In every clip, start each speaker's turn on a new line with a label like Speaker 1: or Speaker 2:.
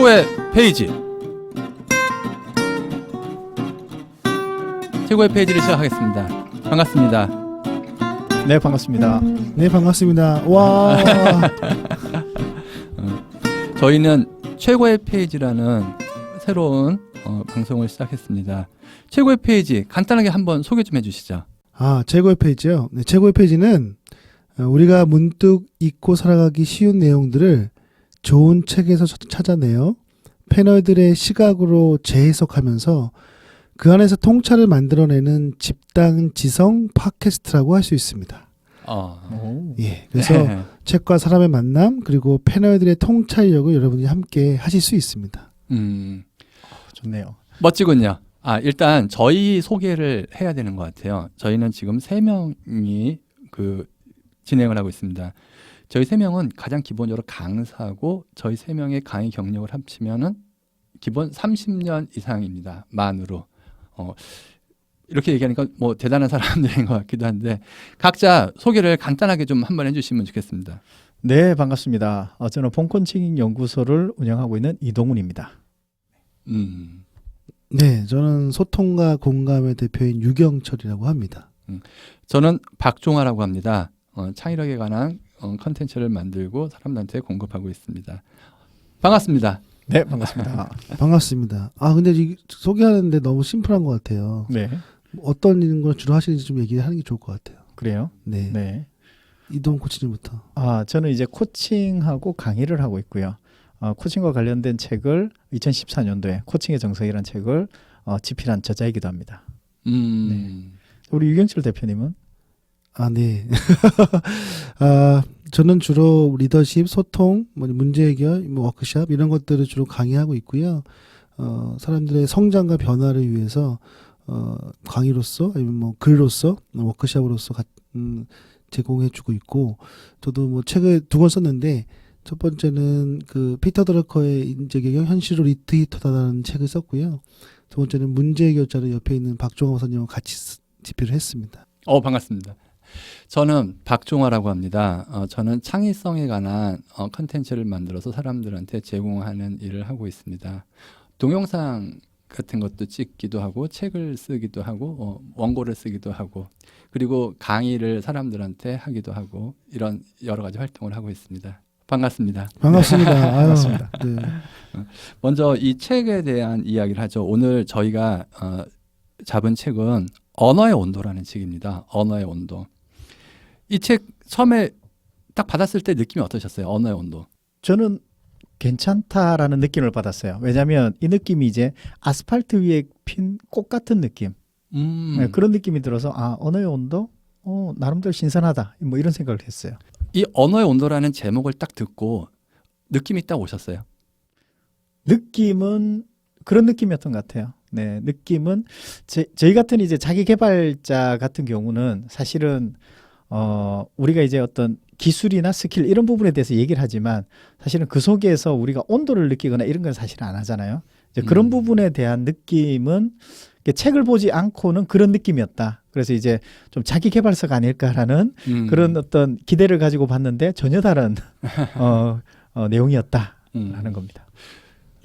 Speaker 1: 최고의 페이지. 최고의 페이지를 시작하겠습니다. 반갑습니다.
Speaker 2: 네, 반갑습니다.
Speaker 3: 네, 반갑습니다. 와.
Speaker 1: 저희는 최고의 페이지라는 새로운 방송을 시작했습니다. 최고의 페이지 간단하게 한번 소개 좀 해주시죠.
Speaker 3: 최고의 페이지요. 네, 최고의 페이지는 우리가 문득 잊고 살아가기 쉬운 내용들을 좋은 책에서 찾아내어 패널들의 시각으로 재해석하면서 그 안에서 통찰을 만들어내는 집단 지성 팟캐스트라고 할 수 있습니다. 예, 그래서 책과 사람의 만남 그리고 패널들의 통찰력을 여러분이 함께 하실 수 있습니다.
Speaker 2: 좋네요.
Speaker 1: 멋지군요. 일단 저희 소개를 해야 되는 것 같아요. 저희는 지금 3명이 진행을 하고 있습니다. 저희 3명은 가장 기본적으로 강사고 저희 3명의 강의 경력을 합치면은 기본 30년 이상입니다. 만으로. 이렇게 얘기하니까 뭐 대단한 사람들인 것 같기도 한데 각자 소개를 간단하게 좀 한번 해주시면 좋겠습니다.
Speaker 2: 네, 반갑습니다. 저는 폰코칭 연구소를 운영하고 있는 이동훈입니다.
Speaker 3: 네, 저는 소통과 공감의 대표인 유경철이라고 합니다.
Speaker 1: 저는 박종화라고 합니다. 창의력에 관한 컨텐츠를 만들고 사람들한테 공급하고 있습니다. 반갑습니다.
Speaker 2: 네, 반갑습니다.
Speaker 3: 반갑습니다. 근데 소개하는데 너무 심플한 것 같아요.
Speaker 2: 네,
Speaker 3: 어떤 걸 주로 하시는지 좀 얘기하는 게 좋을 것 같아요.
Speaker 2: 그래요?
Speaker 3: 네.
Speaker 2: 네.
Speaker 3: 이동 코치님부터.
Speaker 2: 저는 이제 코칭하고 강의를 하고 있고요. 코칭과 관련된 책을 2014년도에 코칭의 정석이라는 책을 집필한 저자이기도 합니다. 네. 우리 유경철 대표님은?
Speaker 3: 네. 저는 주로 리더십, 소통, 문제 해결, 워크숍 이런 것들을 주로 강의하고 있고요. 사람들의 성장과 변화를 위해서 강의로서 아니면 글로서 워크숍으로서 제공해주고 있고, 저도 책을 2권 썼는데 첫 번째는 피터 드러커의 인재경영 현실로 리트히터다라는 책을 썼고요. 두 번째는 문제 해결자를 옆에 있는 박종화 선생님과 같이 집필을 했습니다.
Speaker 1: 반갑습니다. 저는 박종화라고 합니다. 저는 창의성에 관한 컨텐츠를 만들어서 사람들한테 제공하는 일을 하고 있습니다. 동영상 같은 것도 찍기도 하고 책을 쓰기도 하고 원고를 쓰기도 하고 그리고 강의를 사람들한테 하기도 하고 이런 여러 가지 활동을 하고 있습니다. 반갑습니다.
Speaker 3: 반갑습니다.
Speaker 2: 반갑습니다.
Speaker 3: 네.
Speaker 1: 먼저 이 책에 대한 이야기를 하죠. 오늘 저희가 잡은 책은 언어의 온도라는 책입니다. 언어의 온도. 이 책 처음에 딱 받았을 때 느낌이 어떠셨어요? 언어의 온도.
Speaker 2: 저는 괜찮다라는 느낌을 받았어요. 왜냐하면 이 느낌이 이제 아스팔트 위에 핀 꽃 같은 느낌. 네, 그런 느낌이 들어서 언어의 온도? 나름대로 신선하다. 뭐 이런 생각을 했어요.
Speaker 1: 이 언어의 온도라는 제목을 딱 듣고 느낌이 딱 오셨어요?
Speaker 2: 느낌은 그런 느낌이었던 것 같아요. 네, 느낌은 저희 같은 이제 자기 개발자 같은 경우는 사실은 우리가 이제 어떤 기술이나 스킬 이런 부분에 대해서 얘기를 하지만 사실은 그 속에서 우리가 온도를 느끼거나 이런 건 사실 안 하잖아요. 이제 그런 부분에 대한 느낌은 책을 보지 않고는 그런 느낌이었다. 그래서 이제 좀 자기 개발서가 아닐까라는 그런 어떤 기대를 가지고 봤는데 전혀 다른 내용이었다라는 겁니다.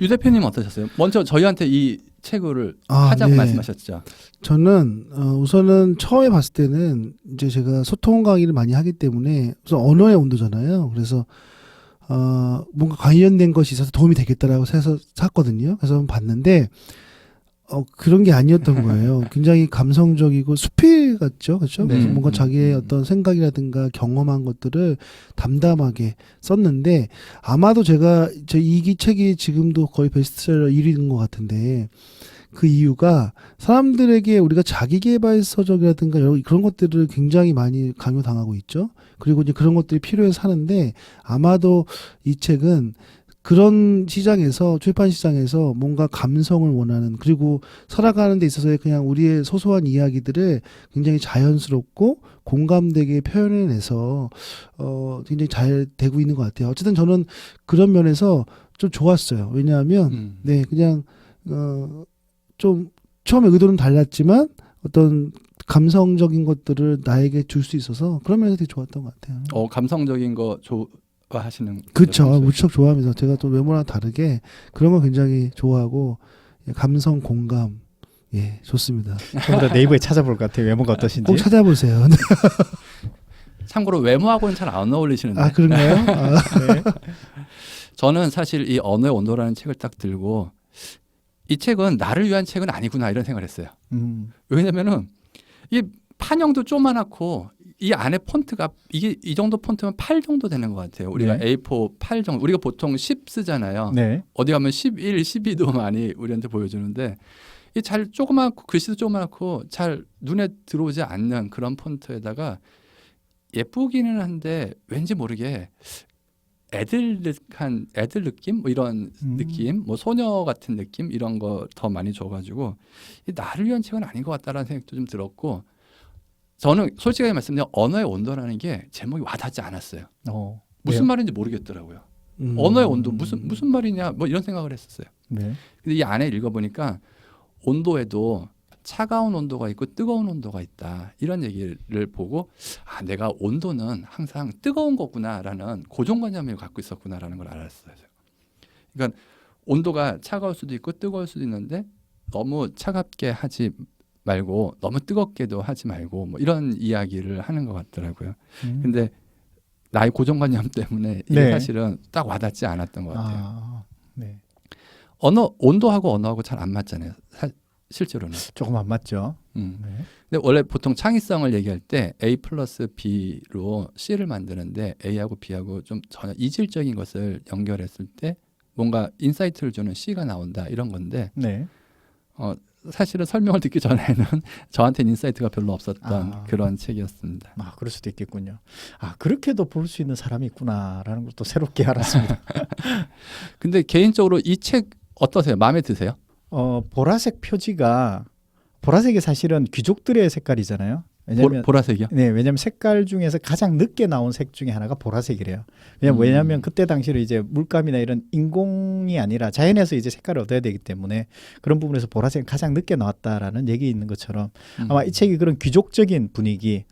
Speaker 1: 유 대표님 어떠셨어요? 먼저 저희한테 이 책을 하자고
Speaker 3: 네.
Speaker 1: 말씀하셨죠.
Speaker 3: 저는 우선은 처음에 봤을 때는 이제 제가 소통 강의를 많이 하기 때문에 우선 언어의 온도잖아요. 그래서 뭔가 관련된 것이 있어서 도움이 되겠다라고 해서 샀거든요. 그래서 봤는데 그런 게 아니었던 거예요. 굉장히 감성적이고 수필 같죠, 그렇죠?
Speaker 2: 네.
Speaker 3: 그래서 뭔가 자기의 어떤 생각이라든가 경험한 것들을 담담하게 썼는데 아마도 이 책이 지금도 거의 베스트셀러 1위인 것 같은데 그 이유가 사람들에게 우리가 자기계발서적이라든가 그런 것들을 굉장히 많이 강요당하고 있죠. 그리고 이제 그런 것들이 필요해서 사는데 아마도 이 책은 그런 시장에서 출판 시장에서 뭔가 감성을 원하는 그리고 살아가는 데 있어서의 그냥 우리의 소소한 이야기들을 굉장히 자연스럽고 공감되게 표현해내서 굉장히 잘 되고 있는 것 같아요. 어쨌든 저는 그런 면에서 좀 좋았어요. 왜냐하면 네 그냥 좀 처음에 의도는 달랐지만 어떤 감성적인 것들을 나에게 줄 수 있어서 그런 면에서 되게 좋았던 것 같아요.
Speaker 1: 감성적인 거 좋아하시는
Speaker 3: 그쵸.
Speaker 1: 분들은
Speaker 3: 무척 좋아하면서 제가 또 외모랑 다르게 그런 거 굉장히 좋아하고 감성 공감 예 좋습니다.
Speaker 2: 저보다 네이버에 찾아볼 것 같아요. 외모가 어떠신지.
Speaker 3: 꼭 찾아보세요.
Speaker 1: 참고로 외모하고는 잘 안 어울리시는데
Speaker 3: 아 그런가요? 아,
Speaker 2: 네.
Speaker 1: 저는 사실 이 언어의 온도라는 책을 딱 들고 이 책은 나를 위한 책은 아니구나 이런 생각을 했어요. 왜냐면은 이 판형도 조그만하고 이 안에 폰트가 이게 이 정도 폰트면 8 정도 되는 것 같아요. 우리가
Speaker 2: 네.
Speaker 1: A4 8 정도. 우리가 보통 10 쓰잖아요.
Speaker 2: 네.
Speaker 1: 어디 가면 11, 12도 많이 우리한테 보여주는데 이 잘 조그맣고 글씨도 조그맣고 잘 눈에 들어오지 않는 그런 폰트에다가 예쁘기는 한데 왠지 모르게 애들lik한 애들 느낌 뭐 이런 느낌 뭐 소녀 같은 느낌 이런 거 더 많이 줘가지고 이 나를 위한 책은 아닌 것 같다라는 생각도 좀 들었고 저는 솔직하게 말씀드리면 언어의 온도라는 게 제목이 와닿지 않았어요. 무슨
Speaker 2: 왜요?
Speaker 1: 말인지 모르겠더라고요. 언어의 온도 무슨 말이냐 뭐 이런 생각을 했었어요.
Speaker 2: 네.
Speaker 1: 근데 이 안에 읽어보니까 온도에도 차가운 온도가 있고 뜨거운 온도가 있다 이런 얘기를 보고 아 내가 온도는 항상 뜨거운 거구나라는 고정관념을 갖고 있었구나라는 걸 알았어요. 그러니까 온도가 차가울 수도 있고 뜨거울 수도 있는데 너무 차갑게 하지 말고 너무 뜨겁게도 하지 말고 뭐 이런 이야기를 하는 것 같더라고요. 근데 나의 고정관념 때문에 이게
Speaker 2: 네.
Speaker 1: 사실은 딱 와닿지 않았던 것 같아요.
Speaker 2: 네.
Speaker 1: 온도하고 언어하고 잘 안 맞잖아요. 실제로는.
Speaker 2: 조금 안 맞죠. 네.
Speaker 1: 근데 원래 보통 창의성을 얘기할 때 A 플러스 B로 C를 만드는데 A하고 B하고 좀 전혀 이질적인 것을 연결했을 때 뭔가 인사이트를 주는 C가 나온다 이런 건데
Speaker 2: 네.
Speaker 1: 사실은 설명을 듣기 전에는 저한테는 인사이트가 별로 없었던
Speaker 2: 아.
Speaker 1: 그런 책이었습니다.
Speaker 2: 아, 그럴 수도 있겠군요. 아, 그렇게도 볼 수 있는 사람이 있구나라는 걸 또 새롭게 알았습니다.
Speaker 1: 근데 개인적으로 이 책 어떠세요? 마음에 드세요?
Speaker 2: 보라색 표지가 보라색이 사실은 귀족들의 색깔이잖아요. 왜냐면
Speaker 1: 보라색이요?
Speaker 2: 네, 왜냐면 색깔 중에서 가장 늦게 나온 색 중에 하나가 보라색이래요. 왜냐면 그때 당시로 이제 물감이나 이런 인공이 아니라 자연에서 이제 색깔을 얻어야 되기 때문에 그런 부분에서 보라색이 가장 늦게 나왔다라는 얘기 있는 것처럼 아마 이 책이 그런 귀족적인 분위기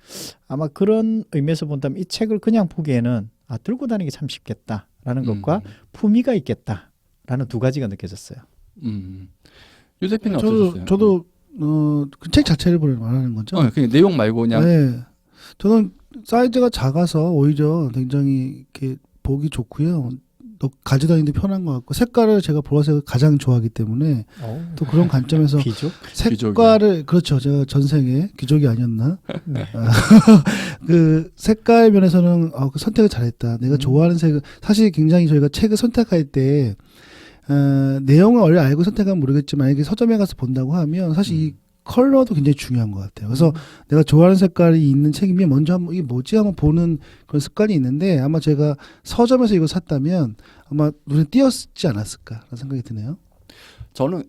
Speaker 2: 아마 그런 의미에서 본다면 이 책을 그냥 보기에는 아, 들고 다니기 참 쉽겠다라는 것과 품위가 있겠다라는 두 가지가 느껴졌어요.
Speaker 1: 유대표는 어떠셨어요?
Speaker 3: 저도 그 책 자체를 말하는 거죠.
Speaker 1: 그냥 내용 말고 그냥
Speaker 3: 네, 저는 사이즈가 작아서 오히려 굉장히 이렇게 보기 좋고요. 또 가져다니는데 편한 것 같고 색깔을 제가 보라색을 가장 좋아하기 때문에 또 그런 관점에서
Speaker 2: 귀족?
Speaker 3: 색깔을 그렇죠. 제가 전생에 귀족이 아니었나?
Speaker 2: 네.
Speaker 3: 그 색깔 면에서는 그 선택을 잘했다. 내가 좋아하는 색을 사실 굉장히 저희가 책을 선택할 때 내용을 원래 알고 선택하면 모르겠지만 이게 서점에 가서 본다고 하면 사실 이 컬러도 굉장히 중요한 것 같아요. 그래서 내가 좋아하는 색깔이 있는 책이면 먼저 한번 이게 뭐지 한번 보는 그런 습관이 있는데 아마 제가 서점에서 이걸 샀다면 아마 눈에 띄었지 않았을까라는 생각이 드네요.
Speaker 1: 저는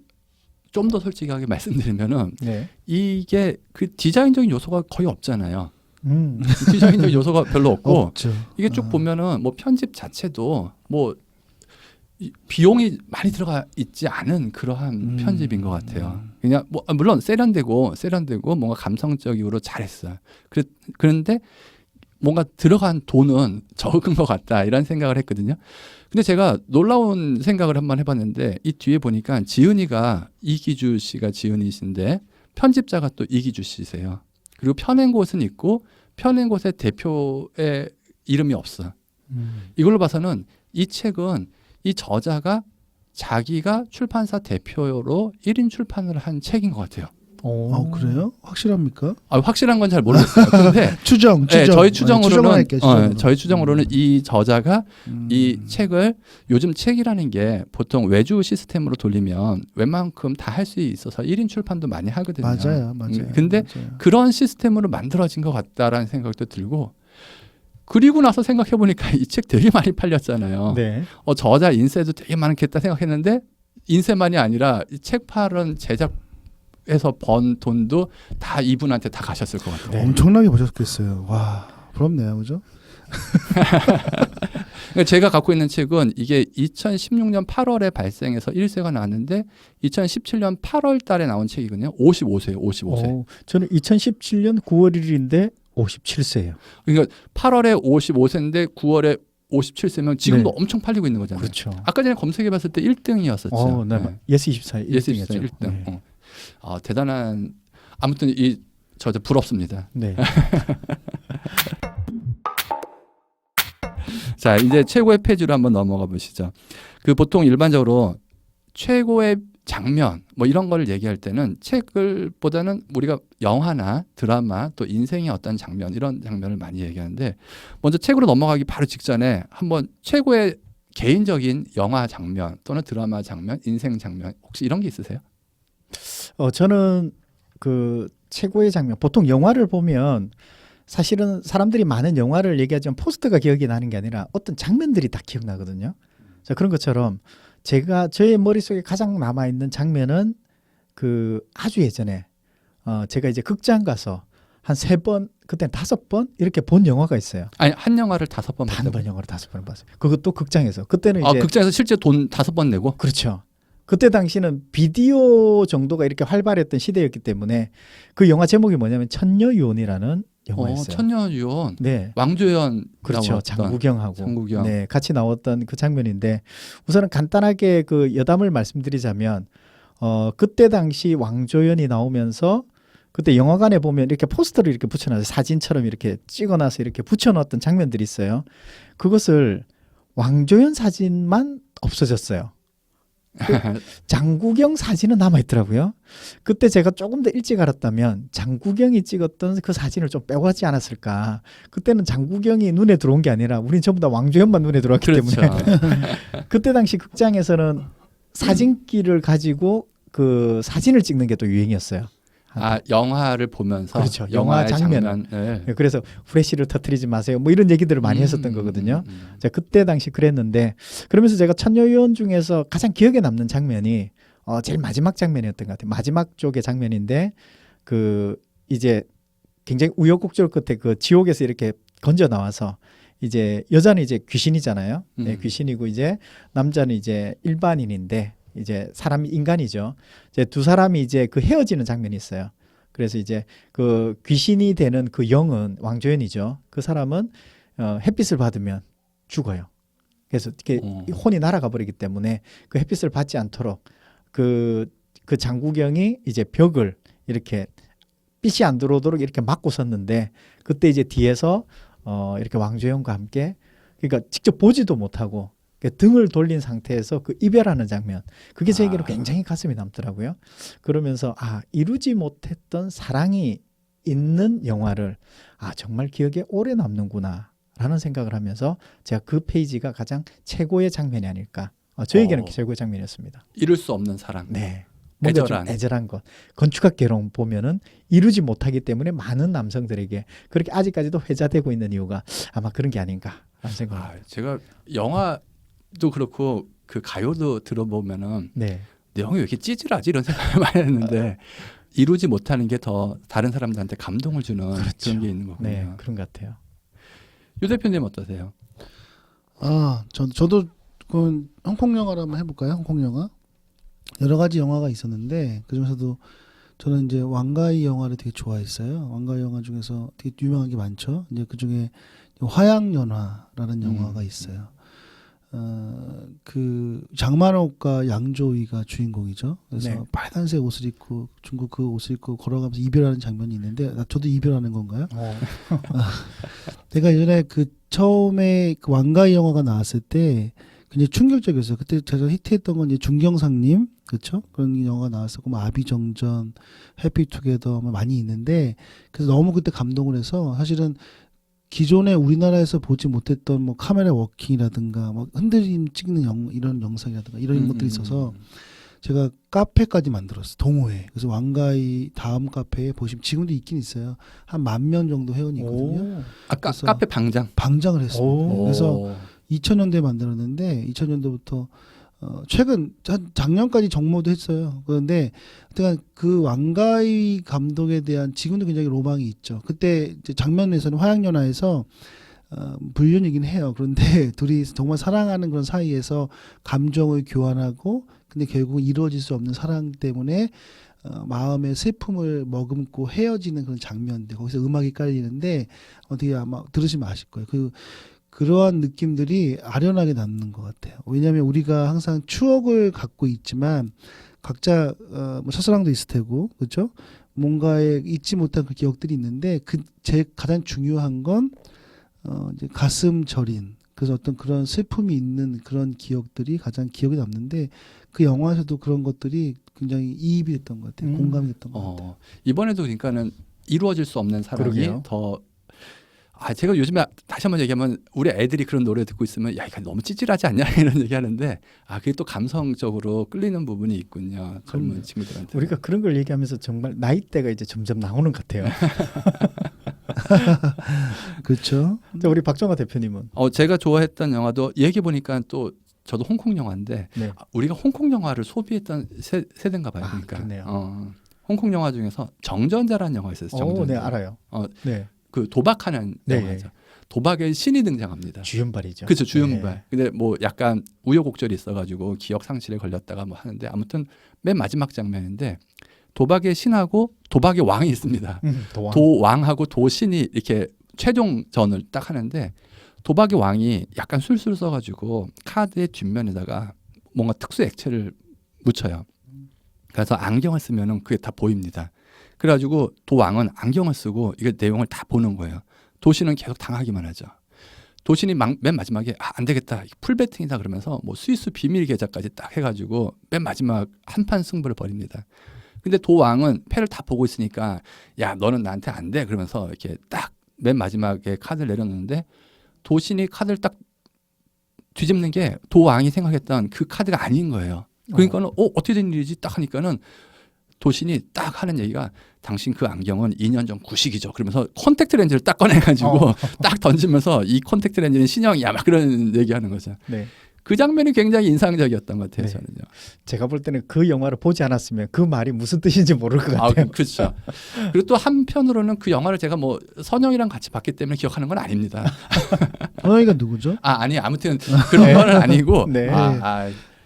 Speaker 1: 좀 더 솔직하게 말씀드리면은
Speaker 2: 네.
Speaker 1: 이게 그 디자인적인 요소가 거의 없잖아요. 디자인적인 요소가 별로 없고
Speaker 3: 없죠.
Speaker 1: 이게 쭉 보면은 뭐 편집 자체도 뭐 비용이 많이 들어가 있지 않은 그러한 편집인 것 같아요. 그냥 뭐 물론 세련되고 뭔가 감성적으로 잘했어요. 그런데 뭔가 들어간 돈은 적은 것 같다 이런 생각을 했거든요. 근데 제가 놀라운 생각을 한번 해봤는데 이 뒤에 보니까 지은이가 이기주 씨가 지은이신데 편집자가 또 이기주 씨세요. 그리고 펴낸 곳은 있고 펴낸 곳의 대표의 이름이 없어. 이걸로 봐서는 이 책은 이 저자가 자기가 출판사 대표로 1인 출판을 한 책인 것 같아요.
Speaker 3: 그래요? 확실합니까?
Speaker 1: 확실한 건 잘 모르겠어요. 근데
Speaker 3: 추정.
Speaker 1: 저희 추정으로는
Speaker 3: 추정으로.
Speaker 1: 저희 추정으로는 이 저자가 이 책을 요즘 책이라는 게 보통 외주 시스템으로 돌리면 웬만큼 다 할 수 있어서 1인 출판도 많이 하거든요.
Speaker 3: 맞아요.
Speaker 1: 근데
Speaker 3: 맞아요.
Speaker 1: 그런 시스템으로 만들어진 것 같다라는 생각도 들고 그리고 나서 생각해 보니까 이 책 되게 많이 팔렸잖아요.
Speaker 2: 네.
Speaker 1: 저자 인세도 되게 많겠다 생각했는데 인세만이 아니라 이 책 팔은 제작에서 번 돈도 다 이분한테 다 가셨을 것 같아요.
Speaker 3: 엄청나게 보셨겠어요. 와, 부럽네요, 그죠?
Speaker 1: 제가 갖고 있는 책은 이게 2016년 8월에 발생해서 1세가 나왔는데 2017년 8월 달에 나온 책이거든요. 55세예요. 55세.
Speaker 2: 저는 2017년 9월 1일인데 57세예요.
Speaker 1: 그러니까 8월에 55세인데 9월에 57세면 지금도
Speaker 2: 네.
Speaker 1: 엄청 팔리고 있는 거잖아요.
Speaker 2: 그렇죠.
Speaker 1: 아까 전에 검색해봤을 때 1등이었었죠.
Speaker 2: 네. 예스24
Speaker 1: 예스24
Speaker 2: 1등이었죠.
Speaker 1: 1등.
Speaker 2: 네.
Speaker 1: 대단한. 아무튼 저 부럽습니다.
Speaker 2: 네.
Speaker 1: 자, 이제 최고의 페이지로 한번 넘어가 보시죠. 그 보통 일반적으로 최고의 장면 뭐 이런 걸 얘기할 때는 책을 보다는 우리가 영화나 드라마 또 인생의 어떤 장면 이런 장면을 많이 얘기하는데 먼저 책으로 넘어가기 바로 직전에 한번 최고의 개인적인 영화 장면 또는 드라마 장면, 인생 장면 혹시 이런 게 있으세요?
Speaker 2: 저는 그 최고의 장면 보통 영화를 보면 사실은 사람들이 많은 영화를 얘기하지만 포스터가 기억이 나는 게 아니라 어떤 장면들이 다 기억나거든요. 자, 그런 것처럼 저의 머릿속에 가장 남아있는 장면은 그 아주 예전에 제가 이제 극장 가서 한 3번 그때는 5번 이렇게 본 영화가 있어요.
Speaker 1: 아니 한 영화를 5번
Speaker 2: 한
Speaker 1: 봤다고?
Speaker 2: 번 영화를 5번 봤어요. 그것도 극장에서. 그때는 이제
Speaker 1: 극장에서 실제 돈 5번 내고?
Speaker 2: 그렇죠. 그때 당시는 비디오 정도가 이렇게 활발했던 시대였기 때문에 그 영화 제목이 뭐냐면 천녀유혼이라는 영화였어요.
Speaker 1: 천녀유혼.
Speaker 2: 네.
Speaker 1: 왕조연
Speaker 2: 그렇죠.
Speaker 1: 나왔던
Speaker 2: 장국영하고
Speaker 1: 장국영.
Speaker 2: 네, 같이 나왔던 그 장면인데 우선은 간단하게 그 여담을 말씀드리자면 그때 당시 왕조연이 나오면서 그때 영화관에 보면 이렇게 포스터를 이렇게 붙여놔서 사진처럼 이렇게 찍어놔서 이렇게 붙여놓았던 장면들이 있어요. 그것을 왕조연 사진만 없어졌어요. 장국영 사진은 남아있더라고요. 그때 제가 조금 더 일찍 알았다면 장국영이 찍었던 그 사진을 좀 빼고하지 않았을까. 그때는 장국영이 눈에 들어온 게 아니라 우린 전부 다 왕조연만 눈에 들어왔기
Speaker 1: 그렇죠.
Speaker 2: 때문에 그때 당시 극장에서는 사진기를 가지고 그 사진을 찍는 게 또 유행이었어요.
Speaker 1: 영화를 보면서
Speaker 2: 그렇죠. 영화
Speaker 1: 영화의
Speaker 2: 장면을.
Speaker 1: 장면을.
Speaker 2: 네, 그래서 후레쉬를 터뜨리지 마세요. 뭐 이런 얘기들을 많이 했었던 거거든요. 자, 그때 당시 그랬는데 그러면서 제가 천녀유혼 중에서 가장 기억에 남는 장면이 제일 마지막 장면이었던 것 같아요. 마지막 쪽의 장면인데 그 이제 굉장히 우여곡절 끝에 그 지옥에서 이렇게 건져 나와서 이제 여자는 이제 귀신이잖아요. 네, 귀신이고 이제 남자는 이제 일반인인데 이제 사람이 인간이죠. 이제 두 사람이 이제 그 헤어지는 장면이 있어요. 그래서 이제 그 귀신이 되는 그 영은 왕조연이죠. 그 사람은 햇빛을 받으면 죽어요. 그래서 이렇게 혼이 날아가 버리기 때문에 그 햇빛을 받지 않도록 그 장국영이 이제 벽을 이렇게 빛이 안 들어오도록 이렇게 막고 섰는데 그때 이제 뒤에서 이렇게 왕조연과 함께 그러니까 직접 보지도 못하고 등을 돌린 상태에서 그 이별하는 장면 그게 저에게는 굉장히 가슴이 남더라고요. 그러면서 이루지 못했던 사랑이 있는 영화를 정말 기억에 오래 남는구나 라는 생각을 하면서 제가 그 페이지가 가장 최고의 장면이 아닐까. 저에게는 최고의 장면이었습니다.
Speaker 1: 이룰 수 없는 사랑.
Speaker 2: 네. 뭔가 좀 애절한 것. 건축학개론 보면은 이루지 못하기 때문에 많은 남성들에게 그렇게 아직까지도 회자되고 있는 이유가 아마 그런 게 아닌가 라는 생각을
Speaker 1: 제가 영화도 그렇고 그 가요도 들어보면은
Speaker 2: 네.
Speaker 1: 내용이 왜 이렇게 찌질하지 이런 생각을 많이 했는데 이루지 못하는 게 더 다른 사람들한테 감동을 주는
Speaker 2: 그렇죠.
Speaker 1: 그런 게 있는 거군요.
Speaker 2: 네, 그런 것 같아요.
Speaker 1: 유 대표님 어떠세요?
Speaker 3: 저도 그 홍콩 영화를 한번 해볼까요? 홍콩 영화 여러 가지 영화가 있었는데 그 중에서도 저는 이제 왕가이 영화를 되게 좋아했어요. 왕가이 영화 중에서 되게 유명한 게 많죠. 이제 그 중에 화양연화라는 영화가 있어요. 그 장만옥과 양조위가 주인공이죠. 그래서
Speaker 2: 네.
Speaker 3: 빨간색 옷을 입고 중국 그 옷을 입고 걸어가면서 이별하는 장면이 있는데 저도 이별하는 건가요? 내가 예전에 그 처음에 그 왕가이 영화가 나왔을 때 굉장히 충격적이었어요. 그때 제가 히트했던 건 이제 중경상님 그렇죠? 그런 영화가 나왔었고 뭐 아비정전, 해피투게더 많이 있는데 그래서 너무 그때 감동을 해서 사실은 기존에 우리나라에서 보지 못했던 뭐 카메라 워킹이라든가 뭐 흔들림 찍는 이런 영상이라든가 이런 것들이 있어서 제가 카페까지 만들었어요. 동호회. 그래서 왕가이 다음 카페에 보시면 지금도 있긴 있어요. 한 10,000명 정도 회원이 있거든요.
Speaker 1: 카페
Speaker 3: 방장을 했습니다.
Speaker 1: 오.
Speaker 3: 그래서 2000년대에 만들었는데 2000년대부터 최근 한 작년까지 정모도 했어요. 그런데 하여튼 그 왕가이 감독에 대한 지금도 굉장히 로망이 있죠. 그때 이제 장면에서는 화양연화에서 불륜이긴 해요. 그런데 둘이 정말 사랑하는 그런 사이에서 감정을 교환하고 근데 결국 이루어질 수 없는 사랑 때문에 마음의 슬픔을 머금고 헤어지는 그런 장면들 거기서 음악이 깔리는데 어떻게 아마 들으시면 아실 거예요. 그 그러한 느낌들이 아련하게 남는 것 같아요. 왜냐하면 우리가 항상 추억을 갖고 있지만 각자 뭐 첫사랑도 있을 테고 그렇죠? 뭔가에 잊지 못한 그 기억들이 있는데 그 제 가장 중요한 건 이제 가슴 저린 그래서 어떤 그런 슬픔이 있는 그런 기억들이 가장 기억에 남는데 그 영화에서도 그런 것들이 굉장히 이입이 됐던 것 같아요. 공감이 됐던 것 같아요.
Speaker 1: 이번에도 그러니까는 이루어질 수 없는 사랑이
Speaker 2: 그러게요.
Speaker 1: 더 제가 요즘에 다시 한번 얘기하면 우리 애들이 그런 노래 듣고 있으면 야 이거 너무 찌질하지 않냐 이런 얘기하는데 그게 또 감성적으로 끌리는 부분이 있군요. 젊은 친구들한테.
Speaker 2: 우리가 그런 걸 얘기하면서 정말 나이대가 이제 점점 나오는 것 같아요.
Speaker 3: 그렇죠.
Speaker 2: 자, 우리 박정화 대표님은
Speaker 1: 제가 좋아했던 영화도 얘기 보니까 또 저도 홍콩 영화인데
Speaker 2: 네.
Speaker 1: 우리가 홍콩 영화를 소비했던 세대인가 봐요. 그러니까
Speaker 2: 그렇네요.
Speaker 1: 홍콩 영화 중에서 정전자라는 영화 있었어요. 정전자.
Speaker 2: 네 알아요. 네.
Speaker 1: 그 도박하는
Speaker 2: 네.
Speaker 1: 영화죠. 도박의 신이 등장합니다.
Speaker 2: 주연발이죠.
Speaker 1: 그렇죠. 주연발.
Speaker 2: 네.
Speaker 1: 근데 뭐 약간 우여곡절이 있어가지고 기억 상실에 걸렸다가 뭐 하는데 아무튼 맨 마지막 장면인데 도박의 신하고 도박의 왕이 있습니다.
Speaker 2: 도왕.
Speaker 1: 도왕하고 도신이 이렇게 최종전을 딱 하는데 도박의 왕이 약간 술술 써가지고 카드의 뒷면에다가 뭔가 특수 액체를 묻혀요. 그래서 안경을 쓰면은 그게 다 보입니다. 그래가지고 도왕은 안경을 쓰고 이게 내용을 다 보는 거예요. 도신은 계속 당하기만 하죠. 도신이 맨 마지막에 안 되겠다 풀베팅이다 그러면서 뭐 스위스 비밀 계좌까지 딱 해가지고 맨 마지막 한판 승부를 벌입니다. 근데 도왕은 패를 다 보고 있으니까 야 너는 나한테 안 돼 그러면서 이렇게 딱 맨 마지막에 카드를 내려놓는데 도신이 카드를 딱 뒤집는 게 도왕이 생각했던 그 카드가 아닌 거예요. 그러니까는 어떻게 된 일이지 딱 하니까는 도신이 딱 하는 얘기가 당신 그 안경은 2년 전 구식이죠. 그러면서 컨택트 렌즈를 딱 꺼내가지고 딱 던지면서 이 컨택트 렌즈는 신형이야 막 그런 얘기하는 거죠.
Speaker 2: 네.
Speaker 1: 그 장면이 굉장히 인상적이었던 것 같아요.
Speaker 2: 네.
Speaker 1: 저는요.
Speaker 2: 제가 볼 때는 그 영화를 보지 않았으면 그 말이 무슨 뜻인지 모를 것 같아요.
Speaker 1: 그렇죠. 그리고 또 한편으로는 그 영화를 제가 뭐 선영이랑 같이 봤기 때문에 기억하는 건 아닙니다.
Speaker 3: 선영이가 누구죠?
Speaker 1: 아니 아무튼 그런 건 아니고
Speaker 2: 네.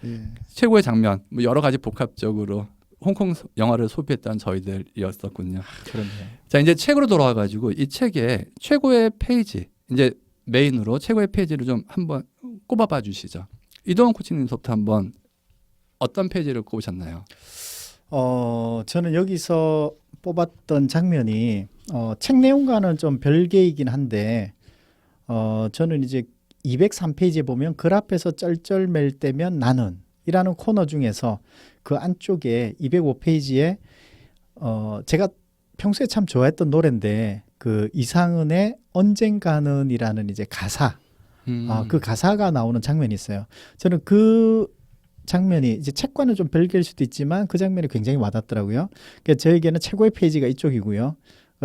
Speaker 3: 예.
Speaker 1: 최고의 장면 뭐 여러 가지 복합적으로 홍콩 영화를 소비했던 저희들이었었군요.
Speaker 2: 그렇네요.
Speaker 1: 자 이제 책으로 돌아와가지고 이 책의 최고의 페이지 이제 메인으로 최고의 페이지를 좀 한번 꼽아봐 주시죠. 이동원 코치님부터 한번 어떤 페이지를 꼽으셨나요?
Speaker 2: 저는 여기서 뽑았던 장면이 책 내용과는 좀 별개이긴 한데 저는 이제 203페이지에 보면 글 앞에서 쩔쩔맬 때면 나는 이라는 코너 중에서 그 안쪽에 205페이지에 제가 평소에 참 좋아했던 노래인데 그 이상은의 언젠가는이라는 이제 가사 그 가사가 나오는 장면이 있어요. 저는 그 장면이 이제 책과는 좀 별개일 수도 있지만 그 장면이 굉장히 와닿더라고요. 그러니까 저에게는 최고의 페이지가 이쪽이고요.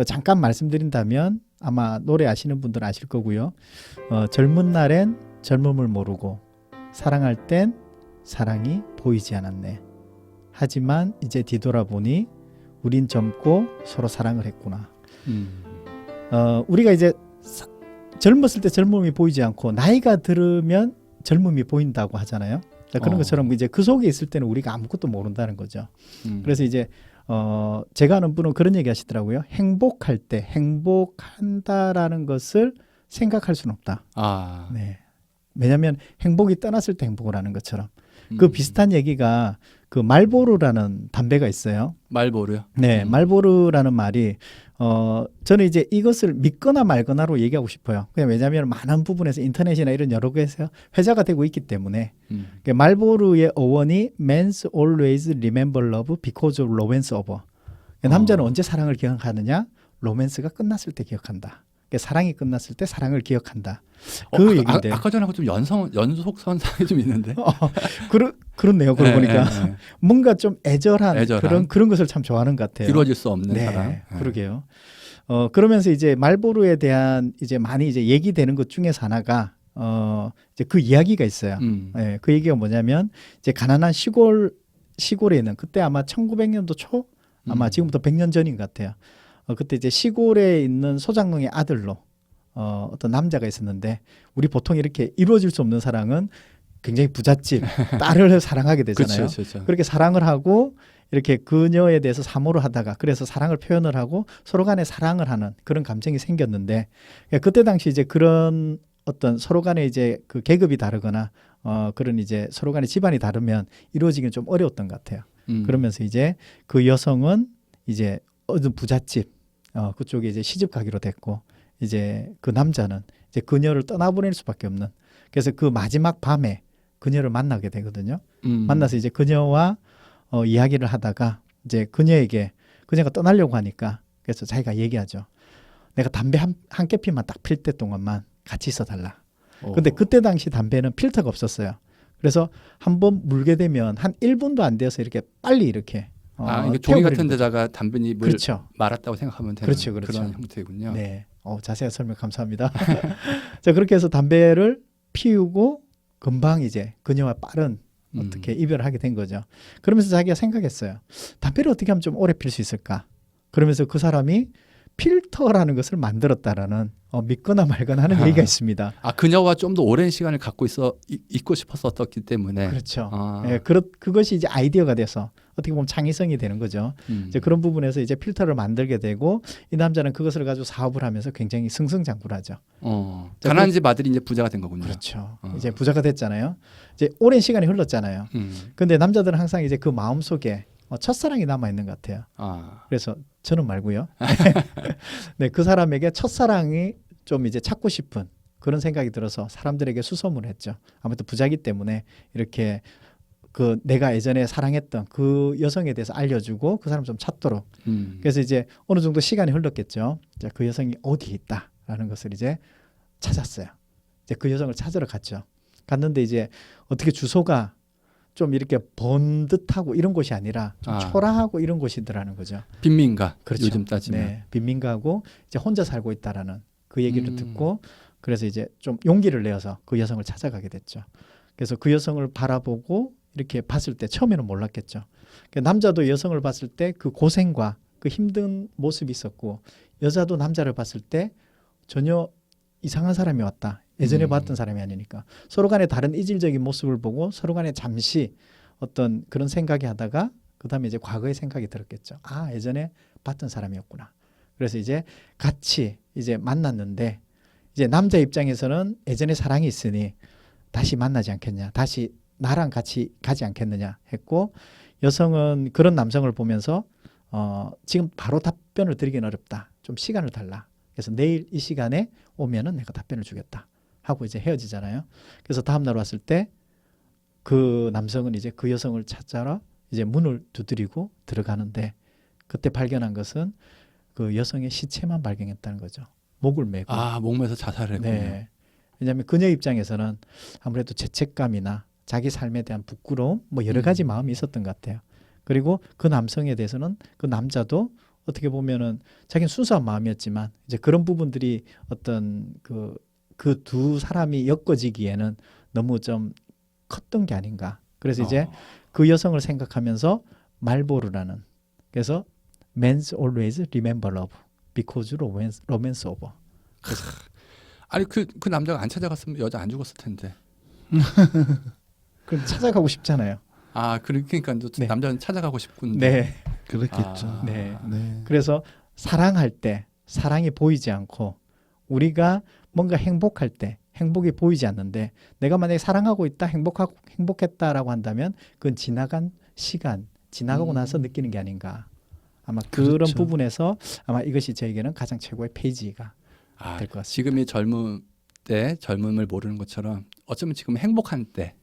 Speaker 2: 잠깐 말씀드린다면 아마 노래 아시는 분들은 아실 거고요. 젊은 날엔 젊음을 모르고 사랑할 땐 사랑이 보이지 않았네. 하지만 이제 뒤돌아보니 우린 젊고 서로 사랑을 했구나. 우리가 이제 젊었을 때 젊음이 보이지 않고 나이가 들으면 젊음이 보인다고 하잖아요. 그런 것처럼 이제 그 속에 있을 때는 우리가 아무것도 모른다는 거죠. 그래서 이제 제가 아는 분은 그런 얘기 하시더라고요. 행복할 때 행복한다라는 것을 생각할 수는 없다. 네. 왜냐하면 행복이 떠났을 때 행복을 하는 것처럼 그 비슷한 얘기가 그 말보르라는 담배가 있어요.
Speaker 1: 말보르요?
Speaker 2: 네, 말보르라는 말이 저는 이제 이것을 믿거나 말거나로 얘기하고 싶어요. 그냥 왜냐하면 많은 부분에서 인터넷이나 이런 여러 곳에서 회자가 되고 있기 때문에 말보르의 어원이 Men's always remember love because of romance over. 남자는 언제 사랑을 기억하느냐? 로맨스가 끝났을 때 기억한다. 사랑이 끝났을 때 사랑을 기억한다. 그 얘기인데
Speaker 1: 아까 전하고 좀 연속선상이 좀 있는데.
Speaker 2: 그렇네요. 그러고 보니까
Speaker 1: 네.
Speaker 2: 뭔가 좀 애절한 그런 것을 참 좋아하는 것 같아요.
Speaker 1: 이루어질 수 없는
Speaker 2: 네,
Speaker 1: 사랑.
Speaker 2: 그러게요. 그러면서 이제 말보르에 대한 이제 많이 이제 얘기되는 것 중에서 하나가 이제 그 이야기가 있어요. 네, 그 얘기가 뭐냐면 이제 가난한 시골에 있는 그때 아마 1900년도 초 아마 지금부터 100년 전인 것 같아요. 그때 이제 시골에 있는 소장농의 아들로 어떤 남자가 있었는데 우리 보통 이렇게 이루어질 수 없는 사랑은 굉장히 부잣집 딸을 사랑하게 되잖아요.
Speaker 1: 그렇죠.
Speaker 2: 그렇게 사랑을 하고 이렇게 그녀에 대해서 사모를 하다가 그래서 사랑을 표현을 하고 서로 간에 사랑을 하는 그런 감정이 생겼는데 그때 당시 이제 그런 어떤 서로 간에 이제 그 계급이 다르거나 그런 이제 서로 간에 집안이 다르면 이루어지기는 좀 어려웠던 것 같아요. 그러면서 이제 그 여성은 이제 어떤 부잣집 그쪽에 이제 시집 가기로 됐고 이제 그 남자는 이제 그녀를 떠나보낼 수밖에 없는 그래서 그 마지막 밤에 그녀를 만나게 되거든요. 만나서 이제 그녀와 이야기를 하다가 이제 그녀가 떠나려고 하니까 그래서 자기가 얘기하죠. 내가 담배 한 깨피만 딱 필 때 동안만 같이 있어 달라. 근데 그때 당시 담배는 필터가 없었어요. 그래서 한번 물게 되면 한 1분도 안 되어서 이렇게 빨리 이렇게
Speaker 1: 이게 종이 같은
Speaker 2: 태워버리는
Speaker 1: 데다가 담배잎을
Speaker 2: 그렇죠.
Speaker 1: 말았다고 생각하면 되는
Speaker 2: 그렇죠.
Speaker 1: 그런 형태군요.
Speaker 2: 네. 자세한 설명 감사합니다. 자, 그렇게 해서 담배를 피우고 금방 이제 그녀와 빠른 어떻게 이별을 하게 된 거죠. 그러면서 자기가 생각했어요. 담배를 어떻게 하면 좀 오래 필 수 있을까? 그러면서 그 사람이 필터라는 것을 만들었다라는 믿거나 말거나 하는 얘기가 있습니다.
Speaker 1: 그녀와 좀 더 오랜 시간을 갖고 있고 싶었었기 때문에.
Speaker 2: 그렇죠. 예, 그것이 이제 아이디어가 돼서 어떻게 보면 창의성이 되는 거죠. 이제 그런 부분에서 이제 필터를 만들게 되고 이 남자는 그것을 가지고 사업을 하면서 굉장히 승승장구하죠.
Speaker 1: 가난한 집 아들이 이제 부자가 된 거군요.
Speaker 2: 그렇죠. 이제 부자가 됐잖아요. 이제 오랜 시간이 흘렀잖아요. 근데 남자들은 항상 이제 그 마음 속에 첫사랑이 남아 있는 것 같아요. 그래서 저는 말고요. 네, 그 사람에게 첫사랑이 좀 이제 찾고 싶은 그런 생각이 들어서 사람들에게 수소문을 했죠. 아무튼 부자기 때문에 이렇게 그 내가 예전에 사랑했던 그 여성에 대해서 알려주고 그 사람 좀 찾도록. 그래서 이제 어느 정도 시간이 흘렀겠죠. 이제 그 여성이 어디에 있다라는 것을 이제 찾았어요. 이제 그 여성을 찾으러 갔죠. 갔는데 이제 어떻게 주소가 좀 이렇게 번듯하고 이런 곳이 아니라 좀 초라하고 이런 곳이더라는 거죠.
Speaker 1: 빈민가.
Speaker 2: 그렇죠.
Speaker 1: 요즘 따지면.
Speaker 2: 네, 빈민가고 이제 혼자 살고 있다라는 그 얘기를 듣고 그래서 이제 좀 용기를 내어서 그 여성을 찾아가게 됐죠. 그래서 그 여성을 바라보고 이렇게 봤을 때 처음에는 몰랐겠죠. 그러니까 남자도 여성을 봤을 때 그 고생과 그 힘든 모습이 있었고 여자도 남자를 봤을 때 전혀 이상한 사람이 왔다. 예전에 봤던 사람이 아니니까 서로 간에 다른 이질적인 모습을 보고 서로 간에 잠시 어떤 그런 생각이 하다가 그다음에 이제 과거의 생각이 들었겠죠. 예전에 봤던 사람이었구나. 그래서 이제 같이 이제 만났는데 이제 남자 입장에서는 예전에 사랑이 있으니 다시 만나지 않겠냐. 다시 나랑 같이 가지 않겠느냐 했고 여성은 그런 남성을 보면서 지금 바로 답변을 드리기는 어렵다. 좀 시간을 달라. 그래서 내일 이 시간에 오면은 내가 답변을 주겠다. 하고 이제 헤어지잖아요. 그래서 다음 날 왔을 때 그 남성은 이제 그 여성을 찾아라 이제 문을 두드리고 들어가는데 그때 발견한 것은 그 여성의 시체만 발견했다는 거죠. 목을 메고.
Speaker 1: 목매서 자살을 했군요.
Speaker 2: 네. 왜냐하면 그녀 입장에서는 아무래도 죄책감이나 자기 삶에 대한 부끄러움 뭐 여러 가지 마음이 있었던 것 같아요. 그리고 그 남성에 대해서는 그 남자도 어떻게 보면은 자기는 순수한 마음이었지만 이제 그런 부분들이 어떤 그 두 사람이 엮어지기에는 너무 좀 컸던 게 아닌가. 그래서 이제 그 여성을 생각하면서 말보루라는 그래서 Men's always remember love because romance over.
Speaker 1: 아니 그 남자가 안 찾아갔으면 여자 안 죽었을 텐데.
Speaker 2: 그럼 찾아가고 싶잖아요.
Speaker 1: 그러니까
Speaker 2: 네.
Speaker 1: 남자는 찾아가고 싶군데.
Speaker 2: 네.
Speaker 3: 그렇겠죠.
Speaker 2: 네.
Speaker 3: 네.
Speaker 2: 그래서 사랑할 때 사랑이 보이지 않고 우리가 뭔가 행복할 때 행복이 보이지 않는데 내가 만약에 사랑하고 있다 행복했다라고 한다면 그건 지나간 시간 지나가고 나서 느끼는 게 아닌가 아마 그런
Speaker 3: 그렇죠.
Speaker 2: 부분에서 아마 이것이 저에게는 가장 최고의 페이지가 될 것 같습니다.
Speaker 1: 지금이 젊은 때 젊음을 모르는 것처럼 어쩌면 지금 행복한데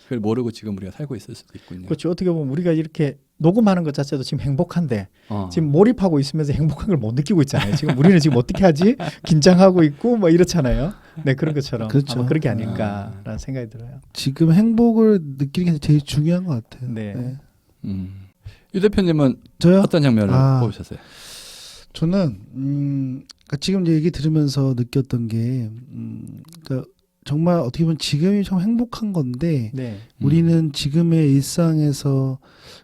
Speaker 1: 그걸 모르고 지금 우리가 살고 있을 수도 있군요.
Speaker 2: 그렇죠. 어떻게 보면 우리가 이렇게 녹음하는 것 자체도 지금 행복한데 지금 몰입하고 있으면서 행복한 걸 못 느끼고 있잖아요. 지금 우리는 지금 어떻게 하지? 긴장하고 있고 뭐 이렇잖아요. 네, 그런 것처럼
Speaker 3: 그렇죠.
Speaker 2: 아마 그렇게 아닌가라는 생각이 들어요.
Speaker 3: 지금 행복을 느끼는 게 제일 중요한 것 같아요.
Speaker 2: 네.
Speaker 1: 유 대표님은
Speaker 3: 저요?
Speaker 1: 어떤 장면을 뽑으셨어요?
Speaker 3: 저는 그러니까 지금 이제 얘기 들으면서 느꼈던 게 그러니까 정말 어떻게 보면 지금이 참 행복한 건데
Speaker 2: 네.
Speaker 3: 우리는 지금의 일상에서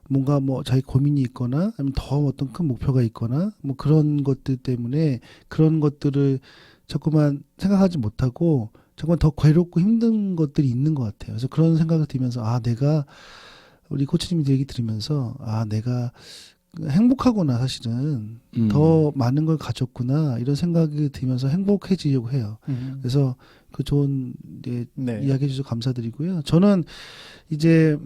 Speaker 3: 뭔가 뭐 자기 고민이 있거나 아니면 더 어떤 큰 목표가 있거나 뭐 그런 것들 때문에 그런 것들을 자꾸만 생각하지 못하고 자꾸만 더 괴롭고 힘든 것들이 있는 것 같아요. 그래서 그런 생각을 들면서 내가 우리 코치님 얘기 들으면서 내가 행복하구나 사실은 더 많은 걸 가졌구나 이런 생각이 들면서 행복해지려고 해요. 그래서 그 좋은 이제
Speaker 2: 네.
Speaker 3: 이야기해 주셔서 감사드리고요. 저는 이제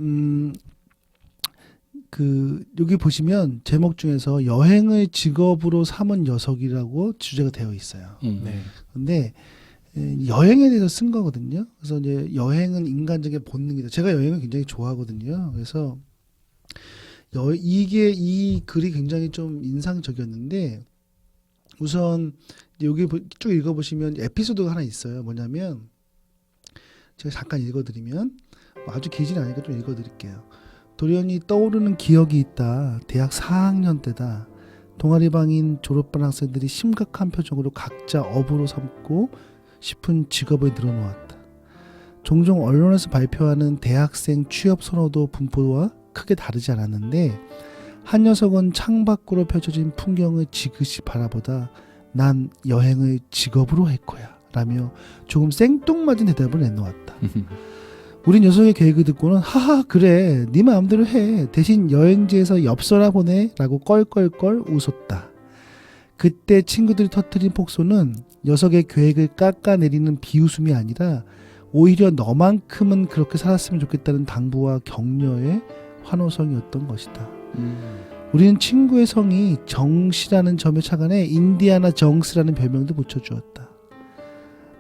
Speaker 3: 그 여기 보시면 제목 중에서 여행을 직업으로 삼은 녀석이라고 주제가 되어 있어요.
Speaker 2: 네.
Speaker 3: 근데 여행에 대해서 쓴 거거든요. 그래서 이제 여행은 인간적인 본능이다. 제가 여행을 굉장히 좋아하거든요. 그래서 이게 이 글이 굉장히 좀 인상적이었는데 우선 여기 쭉 읽어보시면 에피소드가 하나 있어요. 뭐냐면 제가 잠깐 읽어드리면 아주 길지는 않으니까 좀 읽어드릴게요. 돌연히 떠오르는 기억이 있다. 대학 4학년 때다. 동아리방인 졸업반 학생들이 심각한 표정으로 각자 업으로 삼고 싶은 직업을 늘어놓았다. 종종 언론에서 발표하는 대학생 취업 선호도 분포와 크게 다르지 않았는데 한 녀석은 창밖으로 펼쳐진 풍경을 지그시 바라보다 난 여행을 직업으로 할 거야 라며 조금 생뚱맞은 대답을 내놓았다. 우리 녀석의 계획을 듣고는 하하 그래 네 마음대로 해 대신 여행지에서 엽서나 보내 라고 껄껄껄 웃었다. 그때 친구들이 터뜨린 폭소는 녀석의 계획을 깎아내리는 비웃음이 아니라 오히려 너만큼은 그렇게 살았으면 좋겠다는 당부와 격려의 환호성이었던 것이다. 우리는 친구의 성이 정씨라는 점에 착안해 인디아나 정스라는 별명도 붙여주었다.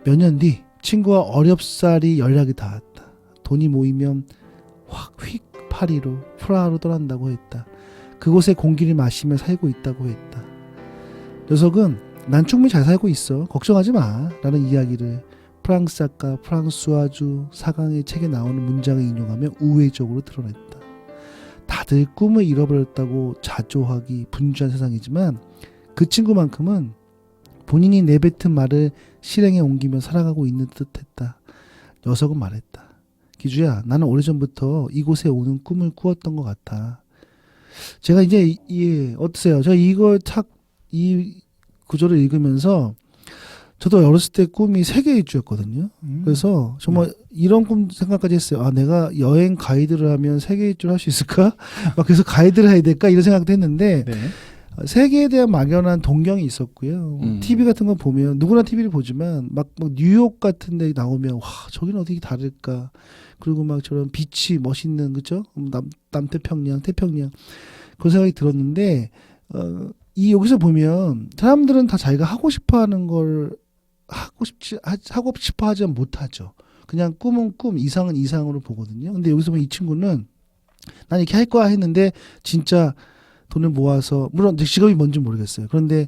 Speaker 3: 몇 년 뒤 친구와 어렵사리 연락이 닿았다. 돈이 모이면 확휙 파리로 프라하로 떠난다고 했다. 그곳의 공기를 마시며 살고 있다고 했다. 녀석은 난 충분히 잘 살고 있어. 걱정하지 마. 라는 이야기를 프랑스 작가 프랑수아주 사강의 책에 나오는 문장을 인용하며 우회적으로 드러냈다. 다들 꿈을 잃어버렸다고 자조하기 분주한 세상이지만 그 친구만큼은 본인이 내뱉은 말을 실행에 옮기며 살아가고 있는 듯했다. 녀석은 말했다. 기주야, 나는 오래전부터 이곳에 오는 꿈을 꾸었던 것 같아. 제가 이제 어떠세요? 제가 이 구절을 읽으면서 저도 어렸을 때 꿈이 세계 일주였거든요. 그래서 정말 이런 꿈 생각까지 했어요. 아, 내가 여행 가이드를 하면 세계 일주를 할 수 있을까? 막 그래서 가이드를 해야 될까? 이런 생각도 했는데
Speaker 2: 네.
Speaker 3: 세계에 대한 막연한 동경이 있었고요. TV 같은 거 보면 누구나 TV를 보지만 막 뉴욕 같은 데 나오면 와 저기는 어떻게 다를까? 그리고 막 저런 빛이 멋있는 그죠? 남태평양, 태평양 그런 생각이 들었는데 이 여기서 보면 사람들은 다 자기가 하고 싶어하는 걸 하고 싶어 하지만 못하죠. 그냥 꿈은 꿈, 이상은 이상으로 보거든요. 근데 여기서 보면 이 친구는 난 이렇게 할 거야 했는데 진짜 돈을 모아서 물론 직업이 뭔지 모르겠어요. 그런데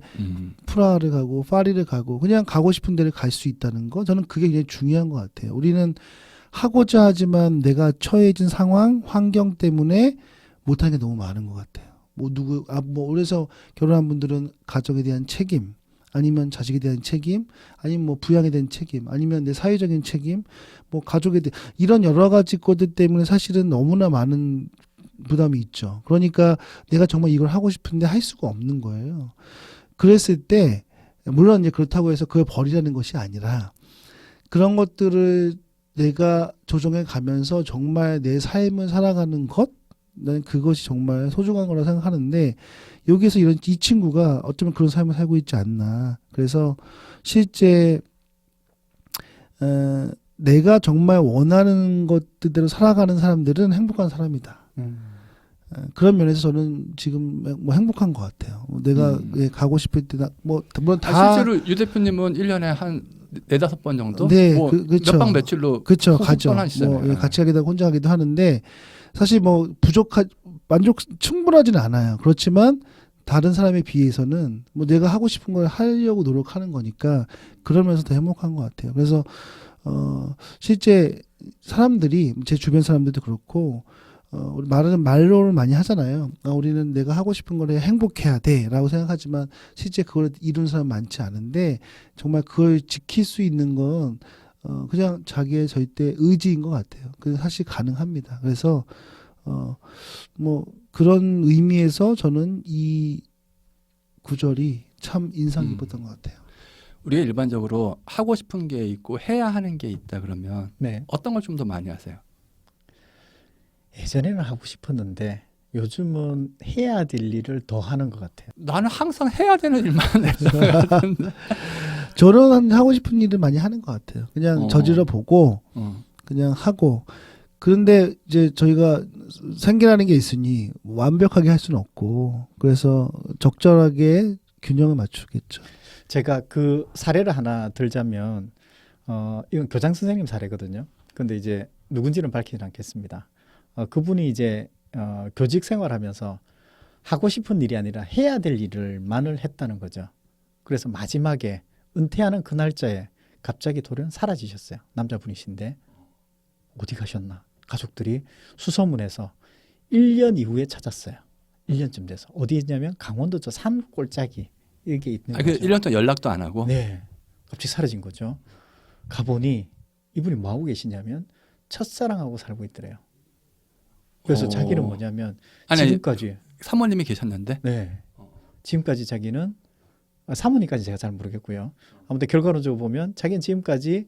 Speaker 3: 프라하를 가고 파리를 가고 그냥 가고 싶은 데를 갈 수 있다는 거 저는 그게 굉장히 중요한 것 같아요. 우리는 하고자 하지만 내가 처해진 상황, 환경 때문에 못하는 게 너무 많은 것 같아요. 그래서 결혼한 분들은 가정에 대한 책임, 아니면 자식에 대한 책임, 아니면 뭐 부양에 대한 책임, 아니면 내 사회적인 책임, 뭐 가족에 대한 이런 여러 가지 것들 때문에 사실은 너무나 많은 부담이 있죠. 그러니까 내가 정말 이걸 하고 싶은데 할 수가 없는 거예요. 그랬을 때 물론 이제 그렇다고 해서 그걸 버리라는 것이 아니라 그런 것들을 내가 조정해 가면서 정말 내 삶을 살아가는 것, 나는 그것이 정말 소중한 거라 생각하는데 여기에서 이 친구가 어쩌면 그런 삶을 살고 있지 않나. 그래서 실제 내가 정말 원하는 것들대로 살아가는 사람들은 행복한 사람이다. 그런 면에서 저는 지금 뭐 행복한 것 같아요. 내가 가고 싶을 때 물론 다
Speaker 1: 실제로 유 대표님은 1년에 한 4-5번 정도
Speaker 3: 네,
Speaker 1: 몇 박 며칠로
Speaker 3: 그렇죠. 가죠.
Speaker 1: 떠나시잖아요.
Speaker 3: 같이 가기도 하고 혼자 가기도 하는데 사실 만족 충분하지는 않아요. 그렇지만 다른 사람에 비해서는 뭐 내가 하고 싶은 걸 하려고 노력하는 거니까 그러면서 더 행복한 것 같아요. 그래서 실제 사람들이 제 주변 사람들도 그렇고 우리 말로를 많이 하잖아요. 우리는 내가 하고 싶은 걸 해야 행복해야 돼라고 생각하지만 실제 그걸 이룬 사람 많지 않은데 정말 그걸 지킬 수 있는 건 그냥 자기의 절대 의지인 것 같아요. 그래서 사실 가능합니다. 그래서 뭐 그런 의미에서 저는 이 구절이 참 인상 깊었던 것 같아요.
Speaker 1: 우리가 일반적으로 하고 싶은 게 있고 해야 하는 게 있다 그러면
Speaker 2: 네.
Speaker 1: 어떤 걸 좀 더 많이 하세요?
Speaker 2: 예전에는 하고 싶었는데 요즘은 해야 될 일을 더 하는 것 같아요.
Speaker 1: 나는 항상 해야 되는 일만 했던 것 같은데.
Speaker 3: 저는 하고 싶은 일을 많이 하는 것 같아요. 그냥
Speaker 1: 어.
Speaker 3: 저질러 보고 그냥 하고. 그런데 이제 저희가 생계라는 게 있으니 완벽하게 할 수는 없고 그래서 적절하게 균형을 맞추겠죠.
Speaker 2: 제가 그 사례를 하나 들자면 이건 교장 선생님 사례거든요. 근데 이제 누군지는 밝히지 않겠습니다. 그분이 이제 교직 생활하면서 하고 싶은 일이 아니라 해야 될 일을만을 했다는 거죠. 그래서 마지막에 은퇴하는 그 날짜에 갑자기 돌연 사라지셨어요. 남자분이신데 어디 가셨나? 가족들이 수소문해서 1년 이후에 찾았어요. 1년쯤 돼서 어디 있냐면 강원도 저 산 골짜기 이게 있는
Speaker 1: 그
Speaker 2: 거죠.
Speaker 1: 1년 동안 연락도 안 하고.
Speaker 2: 네, 갑자기 사라진 거죠. 가보니 이분이 뭐 하고 계시냐면 첫사랑하고 살고 있더래요. 그래서
Speaker 1: 오.
Speaker 2: 자기는 뭐냐면
Speaker 1: 아니,
Speaker 2: 지금까지
Speaker 1: 사모님이 계셨는데.
Speaker 2: 네, 지금까지 자기는 사모님까지 제가 잘 모르겠고요. 아무튼 결과론적으로 보면 자기는 지금까지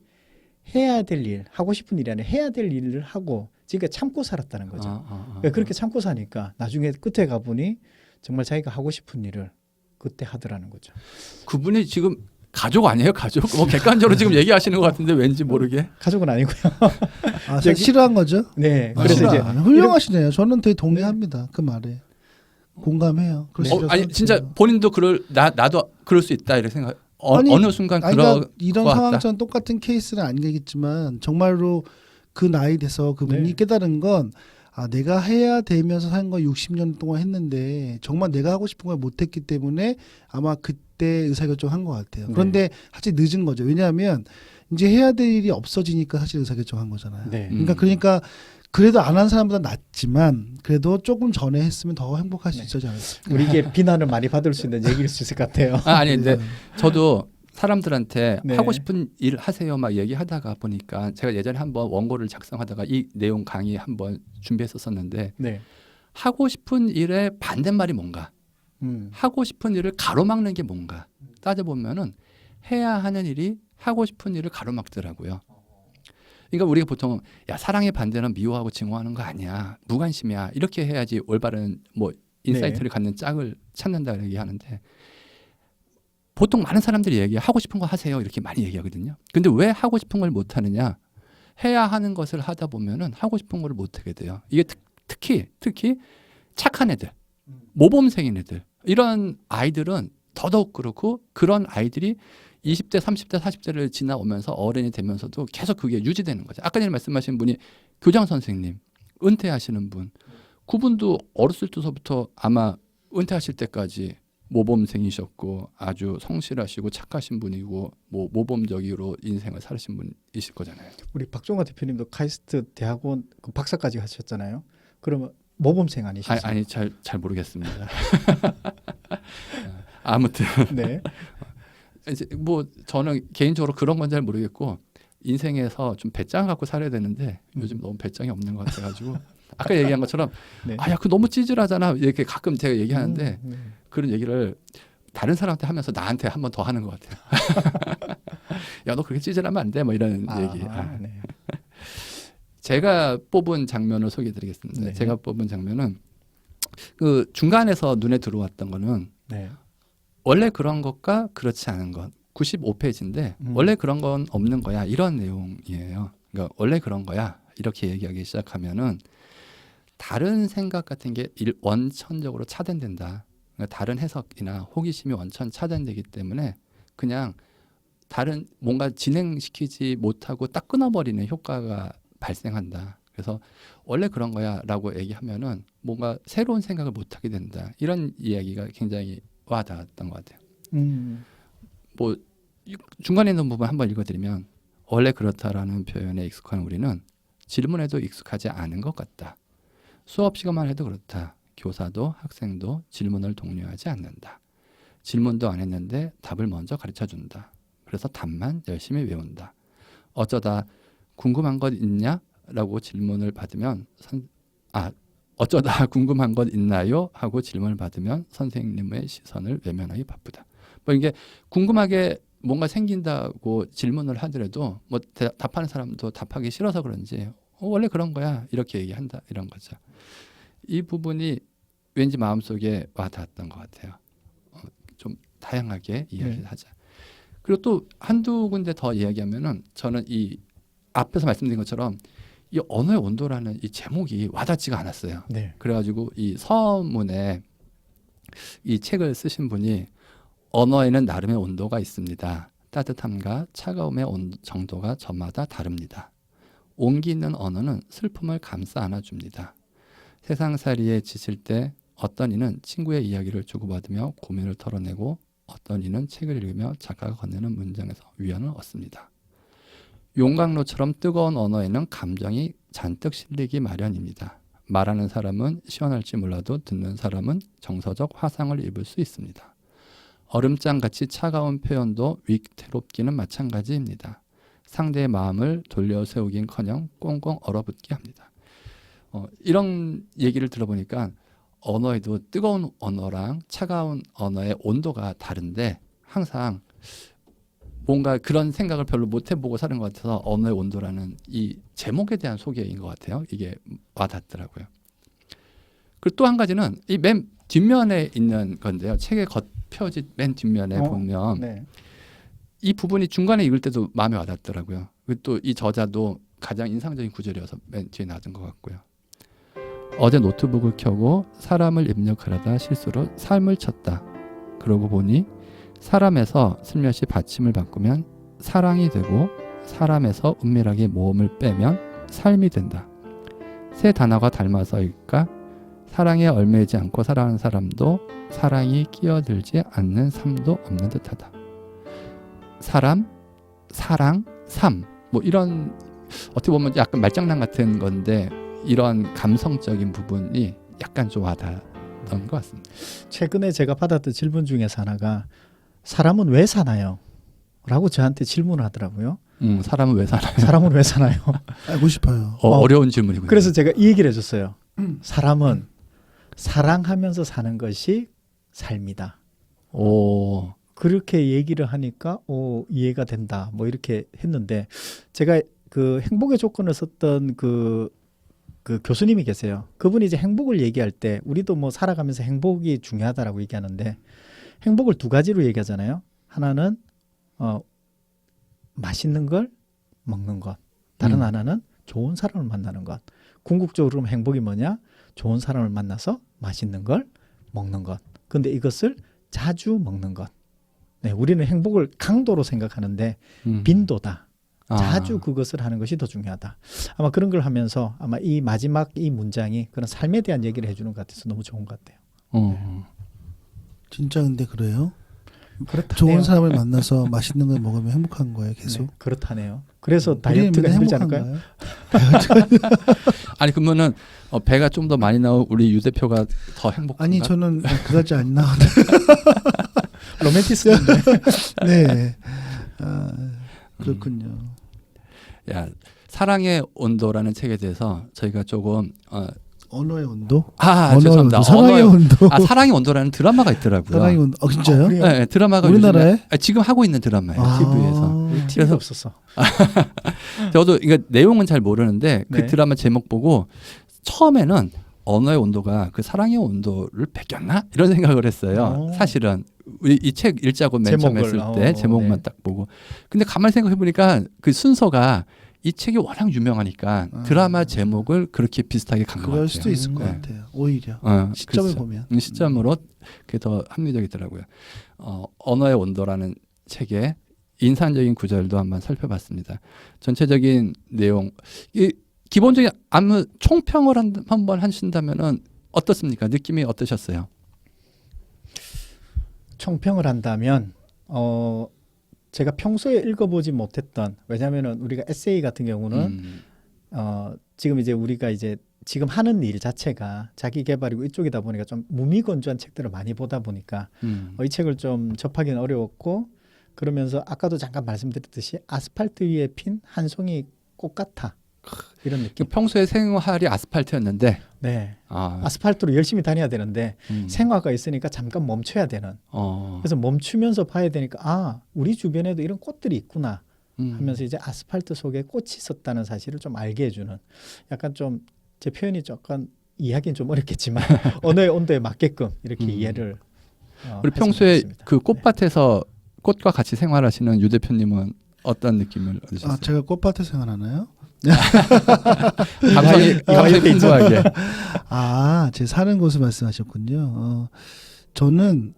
Speaker 2: 해야 될 일, 하고 싶은 일이 아니라 해야 될 일을 하고 지금까지 참고 살았다는 거죠. 그러니까 그렇게 참고 사니까 나중에 끝에 가보니 정말 자기가 하고 싶은 일을 그때 하더라는 거죠.
Speaker 1: 그분이 지금 가족 아니에요? 가족? 뭐 객관적으로 지금 얘기하시는 것 같은데 왠지 모르게.
Speaker 2: 가족은 아니고요.
Speaker 3: 아,
Speaker 2: 저기-
Speaker 3: 싫어한 거죠?
Speaker 2: 네,
Speaker 1: 아,
Speaker 2: 그래서
Speaker 1: 싫어.
Speaker 2: 이제
Speaker 3: 훌륭하시네요. 저는 되게 동의합니다. 그 말에 공감해요. 그러시죠.
Speaker 1: 아니 진짜 본인도 나도 그럴 수 있다 이렇게 생각.
Speaker 3: 아니,
Speaker 1: 어느 순간
Speaker 3: 아니,
Speaker 1: 그럴
Speaker 3: 그러니까 이런
Speaker 1: 것 같다.
Speaker 3: 상황처럼 똑같은 케이스는 아니겠지만 정말로 그 나이 돼서 그분이
Speaker 2: 네.
Speaker 3: 깨달은 건 내가 해야 되면서 산 거 60년 동안 했는데 정말 내가 하고 싶은 걸 못했기 때문에 아마 그때 의사결정한 것 같아요.
Speaker 2: 네.
Speaker 3: 그런데 사실 늦은 거죠. 왜냐하면 이제 해야 될 일이 없어지니까 사실 의사결정한 거잖아요.
Speaker 2: 네.
Speaker 3: 그러니까 그래도 안 한 사람보다 낫지만 그래도 조금 전에 했으면 더 행복할 수
Speaker 2: 네.
Speaker 3: 있지 않을까.
Speaker 2: 우리 이게 비난을 많이 받을 수 있는 얘기일 수 있을 것 같아요.
Speaker 1: 아니 근데 저도 사람들한테
Speaker 2: 네.
Speaker 1: 하고 싶은 일 하세요 막 얘기하다가 보니까 제가 예전에 한번 원고를 작성하다가 이 내용 강의 한번 준비했었는데
Speaker 2: 네.
Speaker 1: 하고 싶은 일의 반대말이 뭔가 하고 싶은 일을 가로막는 게 뭔가 따져보면은 해야 하는 일이 하고 싶은 일을 가로막더라고요. 그러니까 우리가 보통 야 사랑의 반대는 미워하고 증오하는 거 아니야 무관심이야 이렇게 해야지 올바른 뭐 인사이트를 갖는 짝을 찾는다 얘기하는데 보통 많은 사람들이 하고 싶은 거 하세요 이렇게 많이 얘기하거든요. 근데 왜 하고 싶은 걸 못 하느냐? 해야 하는 것을 하다 보면은 하고 싶은 걸 못 하게 돼요. 이게 특히 착한 애들, 모범생인 애들 이런 아이들은 더더욱 그렇고 그런 아이들이 20대, 30대, 40대를 지나오면서 어른이 되면서도 계속 그게 유지되는 거죠. 아까 전에 말씀하신 분이 교장 선생님, 은퇴하시는 분, 그분도 어렸을 때서부터 아마 은퇴하실 때까지 모범생이셨고 아주 성실하시고 착하신 분이고 뭐 모범적으로 인생을 살으신 분이실 거잖아요.
Speaker 2: 우리 박종화 대표님도 카이스트 대학원 그 박사까지 하셨잖아요. 그러면 모범생 아니시죠?
Speaker 1: 아니 잘 모르겠습니다. 아무튼
Speaker 2: 네.
Speaker 1: 이제 뭐 저는 개인적으로 그런 건 잘 모르겠고 인생에서 좀 배짱 갖고 살아야 되는데 요즘 너무 배짱이 없는 것 같아가지고 아까 얘기한 것처럼
Speaker 2: 네.
Speaker 1: 야 그 너무 찌질하잖아 이렇게 가끔 제가 얘기하는데
Speaker 2: 네.
Speaker 1: 그런 얘기를 다른 사람한테 하면서 나한테 한 번 더 하는 것 같아요. 야 너 그렇게 찌질하면 안 돼 뭐 이런 얘기.
Speaker 2: 네.
Speaker 1: 제가 뽑은 장면을 소개해드리겠습니다.
Speaker 2: 네.
Speaker 1: 제가 뽑은 장면은 그 중간에서 눈에 들어왔던 거는
Speaker 2: 네.
Speaker 1: 원래 그런 것과 그렇지 않은 것 95페이지인데 원래 그런 건 없는 거야 이런 내용이에요. 그러니까 원래 그런 거야 이렇게 얘기하기 시작하면은 다른 생각 같은 게 원천적으로 차단된다. 그러니까 다른 해석이나 호기심이 원천 차단되기 때문에 그냥 다른 뭔가 진행시키지 못하고 딱 끊어버리는 효과가 발생한다. 그래서 원래 그런 거야라고 얘기하면은 뭔가 새로운 생각을 못하게 된다. 이런 이야기가 굉장히 와닿았던 것 같아요. 뭐 중간에 있는 부분 한번 읽어드리면 원래 그렇다라는 표현에 익숙한 우리는 질문에도 익숙하지 않은 것 같다. 수업 시간만 해도 그렇다. 교사도 학생도 질문을 독려하지 않는다. 질문도 안 했는데 답을 먼저 가르쳐준다. 그래서 답만 열심히 외운다. 어쩌다 궁금한 것 있냐? 라고 질문을 받으면 어쩌다 궁금한 것 있나요? 하고 질문을 받으면 선생님의 시선을 외면하기 바쁘다. 뭐 이게 궁금하게 뭔가 생긴다고 질문을 하더라도 뭐 답하는 사람도 답하기 싫어서 그런지 원래 그런 거야 이렇게 얘기한다 이런 거죠. 이 부분이 왠지 마음속에 와닿았던 것 같아요. 좀 다양하게 이야기를 하자. 그리고 또 한두 군데 더 이야기하면은 저는 이 앞에서 말씀드린 것처럼 이 언어의 온도라는 이 제목이 와닿지가 않았어요.
Speaker 2: 네.
Speaker 1: 그래가지고 이 서문에 이 책을 쓰신 분이 언어에는 나름의 온도가 있습니다. 따뜻함과 차가움의 정도가 저마다 다릅니다. 온기 있는 언어는 슬픔을 감싸 안아줍니다. 세상살이에 지칠 때 어떤 이는 친구의 이야기를 주고받으며 고민을 털어내고 어떤 이는 책을 읽으며 작가가 건네는 문장에서 위안을 얻습니다. 용광로처럼 뜨거운 언어에는 감정이 잔뜩 실리기 마련입니다. 말하는 사람은 시원할지 몰라도 듣는 사람은 정서적 화상을 입을 수 있습니다. 얼음장같이 차가운 표현도 위태롭기는 마찬가지입니다. 상대의 마음을 돌려세우긴커녕 꽁꽁 얼어붙게 합니다. 이런 얘기를 들어보니까 언어에도 뜨거운 언어랑 차가운 언어의 온도가 다른데 항상 뭔가 그런 생각을 별로 못 해보고 사는 것 같아서 언어의 온도라는 이 제목에 대한 소개인 것 같아요. 이게 와닿더라고요. 그리고 또 한 가지는 이 맨 뒷면에 있는 건데요. 책의 겉표지 맨 뒷면에 보면
Speaker 2: 네.
Speaker 1: 이 부분이 중간에 읽을 때도 마음에 와닿더라고요. 그리고 또 이 저자도 가장 인상적인 구절이어서 맨 뒤에 놔둔 것 같고요. 어제 노트북을 켜고 사람을 입력하려다 실수로 삶을 쳤다. 그러고 보니 사람에서 슬며시 받침을 바꾸면 사랑이 되고 사람에서 은밀하게 모음을 빼면 삶이 된다. 세 단어가 닮아서일까? 사랑에 얽매이지 않고 살아가는 사람도 사랑이 끼어들지 않는 삶도 없는 듯하다. 사람, 사랑, 삶 뭐 이런 어떻게 보면 약간 말장난 같은 건데 이런 감성적인 부분이 약간 좀 와닿았던 것 같습니다.
Speaker 2: 최근에 제가 받았던 질문 중에서 하나가 사람은 왜 사나요? 라고 저한테 질문을 하더라고요.
Speaker 1: 사람은 왜 사나요?
Speaker 2: 사람은 왜 사나요?
Speaker 3: 알고 싶어요.
Speaker 1: 어려운 질문이군요.
Speaker 2: 그래서 제가 이 얘기를 해줬어요. 사람은 사랑하면서 사는 것이 삶이다.
Speaker 1: 오,
Speaker 2: 그렇게 얘기를 하니까 이해가 된다. 뭐 이렇게 했는데 제가 그 행복의 조건을 썼던 그 교수님이 계세요. 그분이 이제 행복을 얘기할 때 우리도 뭐 살아가면서 행복이 중요하다라고 얘기하는데 행복을 두 가지로 얘기하잖아요. 하나는 맛있는 걸 먹는 것. 다른 하나는 좋은 사람을 만나는 것. 궁극적으로 그럼 행복이 뭐냐? 좋은 사람을 만나서 맛있는 걸 먹는 것. 근데 이것을 자주 먹는 것. 네, 우리는 행복을 강도로 생각하는데 빈도다. 자주 그것을 하는 것이 더 중요하다. 아마 그런 걸 하면서 아마 이 마지막 이 문장이 그런 삶에 대한 얘기를 해주는 것 같아서 너무 좋은 것 같아요.
Speaker 3: 진짜 근데 그래요?
Speaker 2: 그렇다네요.
Speaker 3: 좋은 사람을 만나서 맛있는 걸 먹으면 행복한 거예요, 계속?
Speaker 2: 네, 그렇다네요. 그래서
Speaker 3: 우리는
Speaker 2: 다이어트가
Speaker 3: 맨날
Speaker 2: 힘들지 않을까요?
Speaker 3: 행복한가요?
Speaker 1: 아니 그러면은 배가 좀 더 많이 나온 우리 유 대표가 더 행복한가?
Speaker 3: 아니 저는 그다지 안 나오는데.
Speaker 2: 로맨티스트인데.
Speaker 3: 네. 그렇군요.
Speaker 1: 야, 사랑의 온도라는 책에 대해서 저희가 조금
Speaker 3: 언어의 온도?
Speaker 1: 죄송합니다.
Speaker 3: 사랑의 온도.
Speaker 1: 사랑의 온도라는 드라마가 있더라고요.
Speaker 3: 사랑의 온도. 진짜요?
Speaker 2: 그래요?
Speaker 1: 네, 드라마가
Speaker 3: 우리나라에?
Speaker 1: 요즘에, 지금 하고 있는 드라마예요. TV에서.
Speaker 2: TV가
Speaker 1: 그래서-
Speaker 2: 없었어.
Speaker 1: 저도 이거 내용은 잘 모르는데 그
Speaker 2: 네.
Speaker 1: 드라마 제목 보고 처음에는 언어의 온도가 그 사랑의 온도를 베꼈나 이런 생각을 했어요. 사실은 우리 이 책 읽자고 맨 처음
Speaker 2: 제목을,
Speaker 1: 했을 때 제목만
Speaker 2: 네.
Speaker 1: 딱 보고 근데 가만히 생각해 보니까 그 순서가 이 책이 워낙 유명하니까 드라마 제목을 그렇게 비슷하게 간 것 같아요.
Speaker 3: 그럴 수도 있을 것
Speaker 1: 네.
Speaker 3: 같아요. 오히려 시점을
Speaker 1: 그렇죠.
Speaker 3: 보면.
Speaker 1: 시점으로 그게 더 합리적이더라고요. 언어의 온도라는 책의 인상적인 구절도 한번 살펴봤습니다. 전체적인 내용, 기본적인 아무 총평을 한번 하신다면은 어떻습니까? 느낌이 어떠셨어요?
Speaker 2: 총평을 한다면 제가 평소에 읽어보지 못했던 왜냐하면은 우리가 에세이 같은 경우는 지금 이제 우리가 이제 지금 하는 일 자체가 자기 개발이고 이쪽이다 보니까 좀 무미건조한 책들을 많이 보다 보니까 이 책을 좀 접하기는 어려웠고 그러면서 아까도 잠깐 말씀드렸듯이 아스팔트 위에 핀 한 송이 꽃 같아 이런 느낌.
Speaker 1: 평소에 생활이 아스팔트였는데
Speaker 2: 네. 아스팔트로 열심히 다녀야 되는데 생화가 있으니까 잠깐 멈춰야 되는. 그래서 멈추면서 봐야 되니까 우리 주변에도 이런 꽃들이 있구나 하면서 이제 아스팔트 속에 꽃이 있었다는 사실을 좀 알게 해주는 약간 좀 제 표현이 약간 이해하기는 좀 어렵겠지만 언어의 온도에 맞게끔 이렇게 이해를
Speaker 1: 우리
Speaker 2: 했으면
Speaker 1: 평소에
Speaker 2: 좋겠습니다.
Speaker 1: 그 꽃밭에서 꽃과 같이 생활하시는 유 대표님은 어떤 느낌을 얻으셨어요?
Speaker 3: 아, 제가 꽃밭에 생활하나요?
Speaker 1: 감성이 풍부하게.
Speaker 3: 아, 제 사는 곳을 말씀하셨군요. 저는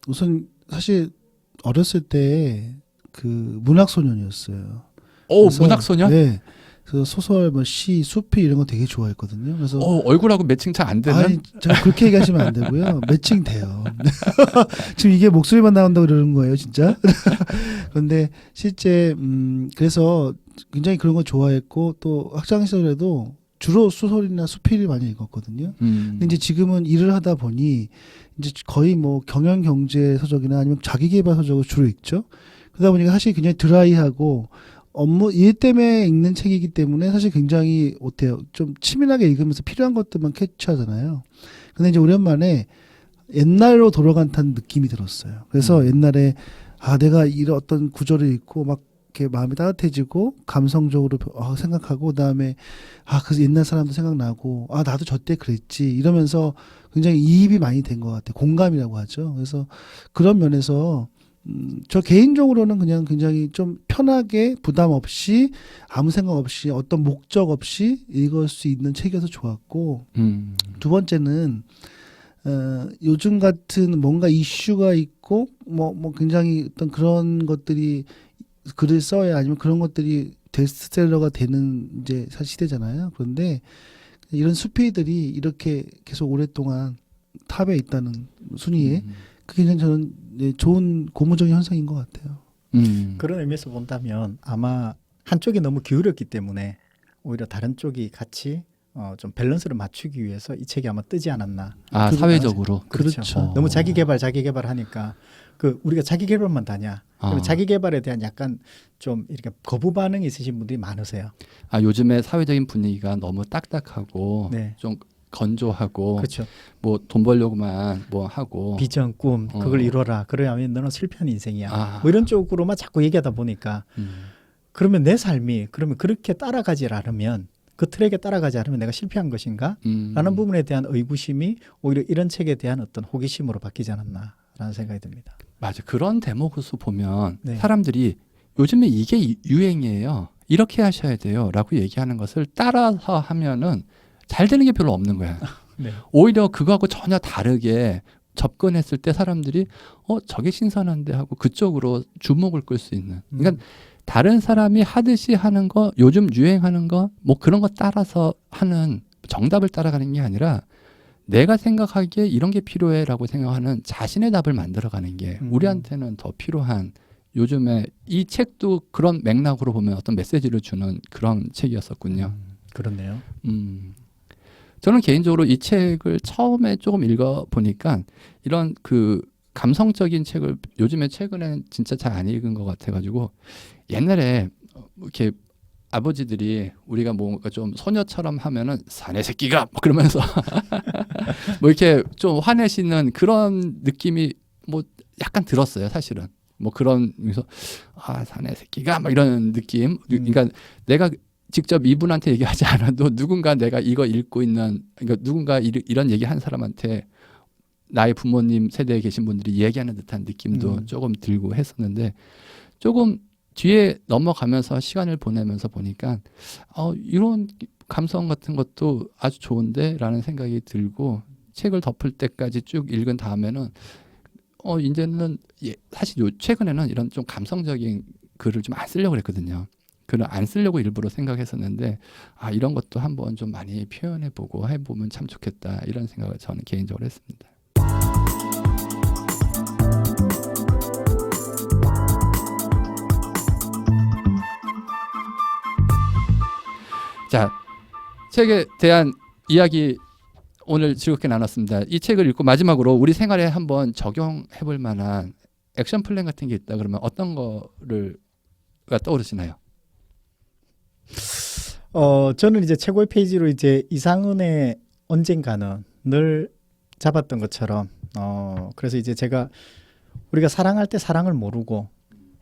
Speaker 3: 우선 사실 어렸을 때 그 문학 소년이었어요.
Speaker 1: 오,
Speaker 3: 그래서,
Speaker 1: 문학 소년?
Speaker 3: 네. 그래서 소설, 뭐 시, 수필 이런 거 되게 좋아했거든요. 그래서
Speaker 1: 얼굴하고 매칭 잘 안 되는.
Speaker 3: 아니, 제가 그렇게 얘기하시면 안 되고요. 매칭 돼요. 지금 이게 목소리만 나온다고 그러는 거예요, 진짜. 그런데 실제 그래서 굉장히 그런 거 좋아했고 또 학창 시절에도 주로 소설이나 수필을 많이 읽었거든요. 근데 이제 지금은 일을 하다 보니 이제 거의 뭐 경영 경제 서적이나 아니면 자기 개발 서적을 주로 읽죠. 그러다 보니까 사실 굉장히 드라이하고 업무 일 때문에 읽는 책이기 때문에 사실 굉장히 어때요? 좀 치밀하게 읽으면서 필요한 것들만 캐치하잖아요. 근데 이제 오랜만에 옛날로 돌아간 듯한 느낌이 들었어요. 그래서 옛날에 내가 이런 어떤 구절을 읽고 막 이렇게 마음이 따뜻해지고 감성적으로 생각하고 그다음에 그 옛날 사람도 생각나고 나도 저때 그랬지 이러면서 굉장히 이입이 많이 된 것 같아요. 공감이라고 하죠. 그래서 그런 면에서 저 개인적으로는 그냥 굉장히 좀 편하게 부담 없이 아무 생각 없이 어떤 목적 없이 읽을 수 있는 책이어서 좋았고 두 번째는 요즘 같은 뭔가 이슈가 있고 뭐 굉장히 어떤 그런 것들이 글을 써야 아니면 그런 것들이 베스트셀러가 되는 이제 시대잖아요. 그런데 이런 수필들이 이렇게 계속 오랫동안 탑에 있다는 순위에 그게 굉장히 저는 좋은 고무적인 현상인 것 같아요.
Speaker 2: 그런 의미에서 본다면 아마 한쪽이 너무 기울였기 때문에 오히려 다른 쪽이 같이 좀 밸런스를 맞추기 위해서 이 책이 아마 뜨지 않았나.
Speaker 1: 사회적으로.
Speaker 2: 그렇죠. 너무 자기 개발 하니까 우리가 자기 개발만 다냐. 그러면 자기 개발에 대한 약간 좀 이렇게 거부 반응이 있으신 분들이 많으세요.
Speaker 1: 요즘에 사회적인 분위기가 너무 딱딱하고
Speaker 2: 네.
Speaker 1: 좀 건조하고
Speaker 2: 그렇죠.
Speaker 1: 뭐 돈 벌려고만 뭐 하고
Speaker 2: 비전, 꿈 그걸 이뤄라. 그래야면 너는 실패한 인생이야. 뭐 이런 쪽으로만 자꾸 얘기하다 보니까 그러면 내 삶이 그러면 그렇게 따라가지 않으면 그 트랙에 따라가지 않으면 내가 실패한 것인가? 라는 부분에 대한 의구심이 오히려 이런 책에 대한 어떤 호기심으로 바뀌지 않았나라는 생각이 듭니다.
Speaker 1: 맞아. 그런 대목으로 보면
Speaker 2: 네.
Speaker 1: 사람들이 요즘에 이게 유행이에요. 이렇게 하셔야 돼요. 라고 얘기하는 것을 따라서 하면은 잘 되는 게 별로 없는 거야.
Speaker 2: 네.
Speaker 1: 오히려 그거하고 전혀 다르게 접근했을 때 사람들이 저게 신선한데 하고 그쪽으로 주목을 끌 수 있는. 그러니까 다른 사람이 하듯이 하는 거, 요즘 유행하는 거, 뭐 그런 거 따라서 하는 정답을 따라가는 게 아니라 내가 생각하기에 이런 게 필요해라고 생각하는 자신의 답을 만들어가는 게 우리한테는 더 필요한 요즘에 이 책도 그런 맥락으로 보면 어떤 메시지를 주는 그런 책이었었군요.
Speaker 2: 그렇네요.
Speaker 1: 저는 개인적으로 이 책을 처음에 조금 읽어보니까 이런 그 감성적인 책을 요즘에 최근에 진짜 잘 안 읽은 것 같아가지고 옛날에 이렇게 아버지들이 우리가 뭔가 좀 소녀처럼 하면은 사내 새끼가 뭐 그러면서 뭐 이렇게 좀 화내시는 그런 느낌이 뭐 약간 들었어요, 사실은. 뭐 그런 그래서 사내 새끼가 막 이런 느낌. 그러니까 내가 직접 이분한테 얘기하지 않아도 누군가 내가 이거 읽고 있는 그러니까 누군가 이런 얘기한 사람한테 나의 부모님 세대에 계신 분들이 얘기하는 듯한 느낌도 조금 들고 했었는데 조금 뒤에 넘어가면서 시간을 보내면서 보니까 이런 감성 같은 것도 아주 좋은데 라는 생각이 들고 책을 덮을 때까지 쭉 읽은 다음에는 이제는 사실 최근에는 이런 좀 감성적인 글을 좀 안 쓰려고 그랬거든요. 글을 안 쓰려고 일부러 생각했었는데 이런 것도 한번 좀 많이 표현해보고 해보면 참 좋겠다 이런 생각을 저는 개인적으로 했습니다. 자, 책에 대한 이야기 오늘 즐겁게 나눴습니다. 이 책을 읽고 마지막으로 우리 생활에 한번 적용해볼 만한 액션 플랜 같은 게 있다 그러면 어떤 거가 떠오르시나요?
Speaker 2: 저는 이제 최고의 페이지로 이제 이상은의 언젠가는 늘 잡았던 것처럼 그래서 이제 제가 우리가 사랑할 때 사랑을 모르고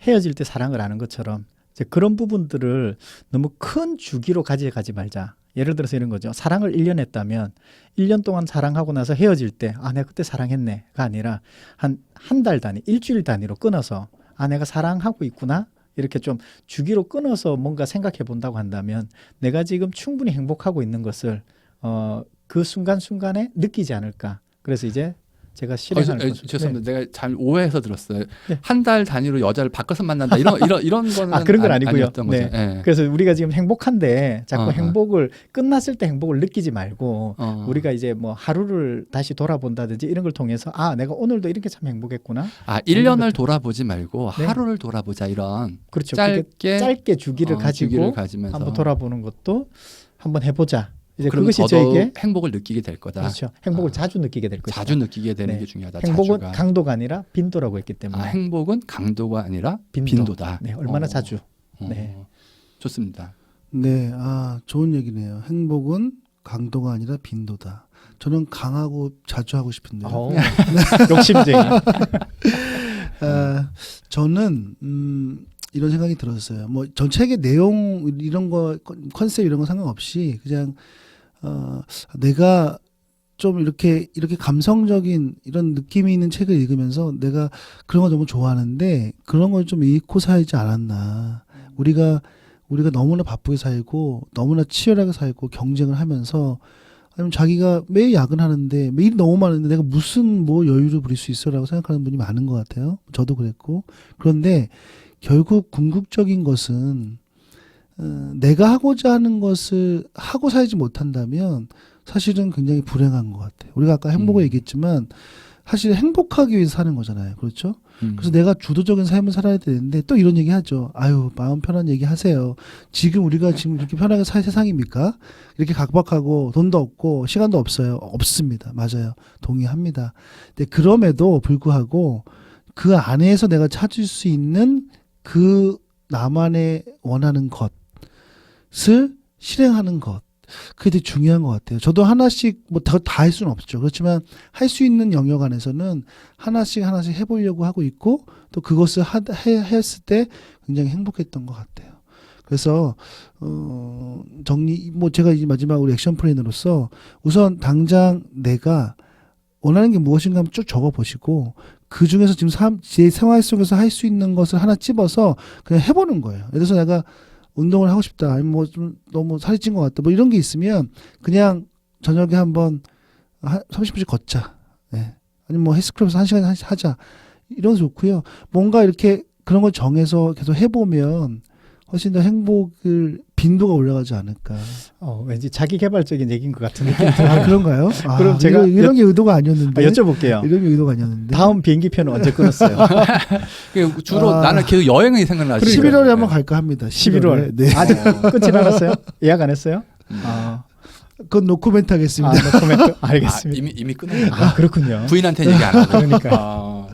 Speaker 2: 헤어질 때 사랑을 아는 것처럼 이제 그런 부분들을 너무 큰 주기로 가져가지 말자. 예를 들어서 이런 거죠. 사랑을 1년 했다면 1년 동안 사랑하고 나서 헤어질 때 내가 그때 사랑했네가 아니라 한 달 단위, 일주일 단위로 끊어서 내가 사랑하고 있구나. 이렇게 좀 주기로 끊어서 뭔가 생각해 본다고 한다면 내가 지금 충분히 행복하고 있는 것을 그 순간순간에 느끼지 않을까. 그래서 이제 제가 실행할 것을.
Speaker 1: 죄송합니다. 내가 잘 오해해서 들었어요.
Speaker 2: 네.
Speaker 1: 한 달 단위로 여자를 바꿔서 만난다. 이런 거는
Speaker 2: 그런 건 아니고요.
Speaker 1: 아니었던 거죠.
Speaker 2: 네.
Speaker 1: 예.
Speaker 2: 그래서 우리가 지금 행복한데 자꾸
Speaker 1: 어.
Speaker 2: 행복을 끝났을 때 행복을 느끼지 말고
Speaker 1: 우리가
Speaker 2: 우리가 이제 뭐 하루를 다시 돌아본다든지 이런 걸 통해서 내가 오늘도 이렇게 참 행복했구나.
Speaker 1: 1년을 돌아보지 말고
Speaker 2: 네.
Speaker 1: 하루를 돌아보자 이런
Speaker 2: 그렇죠.
Speaker 1: 짧게
Speaker 2: 주기를
Speaker 1: 주기를
Speaker 2: 가지고
Speaker 1: 가지면서
Speaker 2: 한번 돌아보는 것도 한번 해보자. 이제
Speaker 1: 그럼
Speaker 2: 그것이
Speaker 1: 더더욱
Speaker 2: 저에게
Speaker 1: 행복을 느끼게 될 거다.
Speaker 2: 그렇죠. 행복을 자주 느끼게 될 것이다.
Speaker 1: 자주 느끼게 되는
Speaker 2: 네.
Speaker 1: 게 중요하다.
Speaker 2: 행복은
Speaker 1: 자주가.
Speaker 2: 강도가 아니라 빈도라고 했기 때문에
Speaker 1: 행복은 강도가 아니라
Speaker 2: 빈도.
Speaker 1: 빈도다.
Speaker 2: 네, 얼마나 자주. 네.
Speaker 1: 좋습니다.
Speaker 3: 네, 좋은 얘기네요. 행복은 강도가 아니라 빈도다. 저는 강하고 자주 하고 싶은데요.
Speaker 2: 욕심쟁이.
Speaker 3: 저는 이런 생각이 들었어요. 뭐 전 책의 내용 이런 거 컨셉 이런 거 상관없이 그냥 내가 좀 이렇게 감성적인 이런 느낌이 있는 책을 읽으면서 내가 그런 거 너무 좋아하는데 그런 걸 좀 잃고 살지 않았나. 우리가 너무나 바쁘게 살고 너무나 치열하게 살고 경쟁을 하면서 아니면 자기가 매일 야근하는데 매일 너무 많은데 내가 무슨 뭐 여유를 부릴 수 있어라고 생각하는 분이 많은 것 같아요. 저도 그랬고. 그런데 결국 궁극적인 것은 내가 하고자 하는 것을 하고 살지 못한다면 사실은 굉장히 불행한 것 같아요. 우리가 아까 행복을 얘기했지만 사실 행복하기 위해서 사는 거잖아요. 그렇죠? 그래서 내가 주도적인 삶을 살아야 되는데 또 이런 얘기 하죠. 마음 편한 얘기 하세요. 우리가 지금 이렇게 편하게 살 세상입니까? 이렇게 각박하고 돈도 없고 시간도 없어요. 없습니다. 맞아요. 동의합니다. 근데 그럼에도 불구하고 그 안에서 내가 찾을 수 있는 그 나만의 원하는 것을 실행하는 것. 그게 되게 중요한 것 같아요. 저도 하나씩 뭐 다 할 수는 없죠. 그렇지만 할 수 있는 영역 안에서는 하나씩 해보려고 하고 있고 또 그것을 했을 때 굉장히 행복했던 것 같아요. 그래서 제가 이제 마지막으로 액션 플랜으로서 우선 당장 내가 원하는 게 무엇인가 한번 쭉 적어보시고 그 중에서 지금 제 생활 속에서 할 수 있는 것을 하나 찝어서 그냥 해보는 거예요. 예를 들어서 내가 운동을 하고 싶다. 아니면 뭐 좀 너무 살이 찐 것 같다. 뭐 이런 게 있으면 그냥 저녁에 한번 30분씩 걷자. 네. 아니면 뭐 헬스클럽에서 1시간 하자. 이런 거 좋고요. 뭔가 이렇게 그런 걸 정해서 계속 해보면 훨씬 더 빈도가 올라가지 않을까.
Speaker 2: 왠지 자기 개발적인 얘기인 것 같은 느낌이
Speaker 3: 그런가요?
Speaker 2: 그럼 제가
Speaker 3: 이런 게 의도가 아니었는데.
Speaker 2: 여쭤볼게요.
Speaker 3: 이런 게 의도가 아니었는데.
Speaker 2: 다음 비행기표는 언제 끊었어요?
Speaker 1: 주로 나는 계속 여행이 생각나죠.
Speaker 3: 11월에 한번 갈까 합니다.
Speaker 2: 11월.
Speaker 3: 네.
Speaker 2: 아직 끝이 나갔어요? 예약 안 했어요?
Speaker 3: 그건 노코멘트 하겠습니다.
Speaker 2: 노코멘트? 알겠습니다.
Speaker 1: 이미 끊었나?
Speaker 2: 그렇군요.
Speaker 1: 부인한테 얘기 안 하고.
Speaker 2: 그러니까.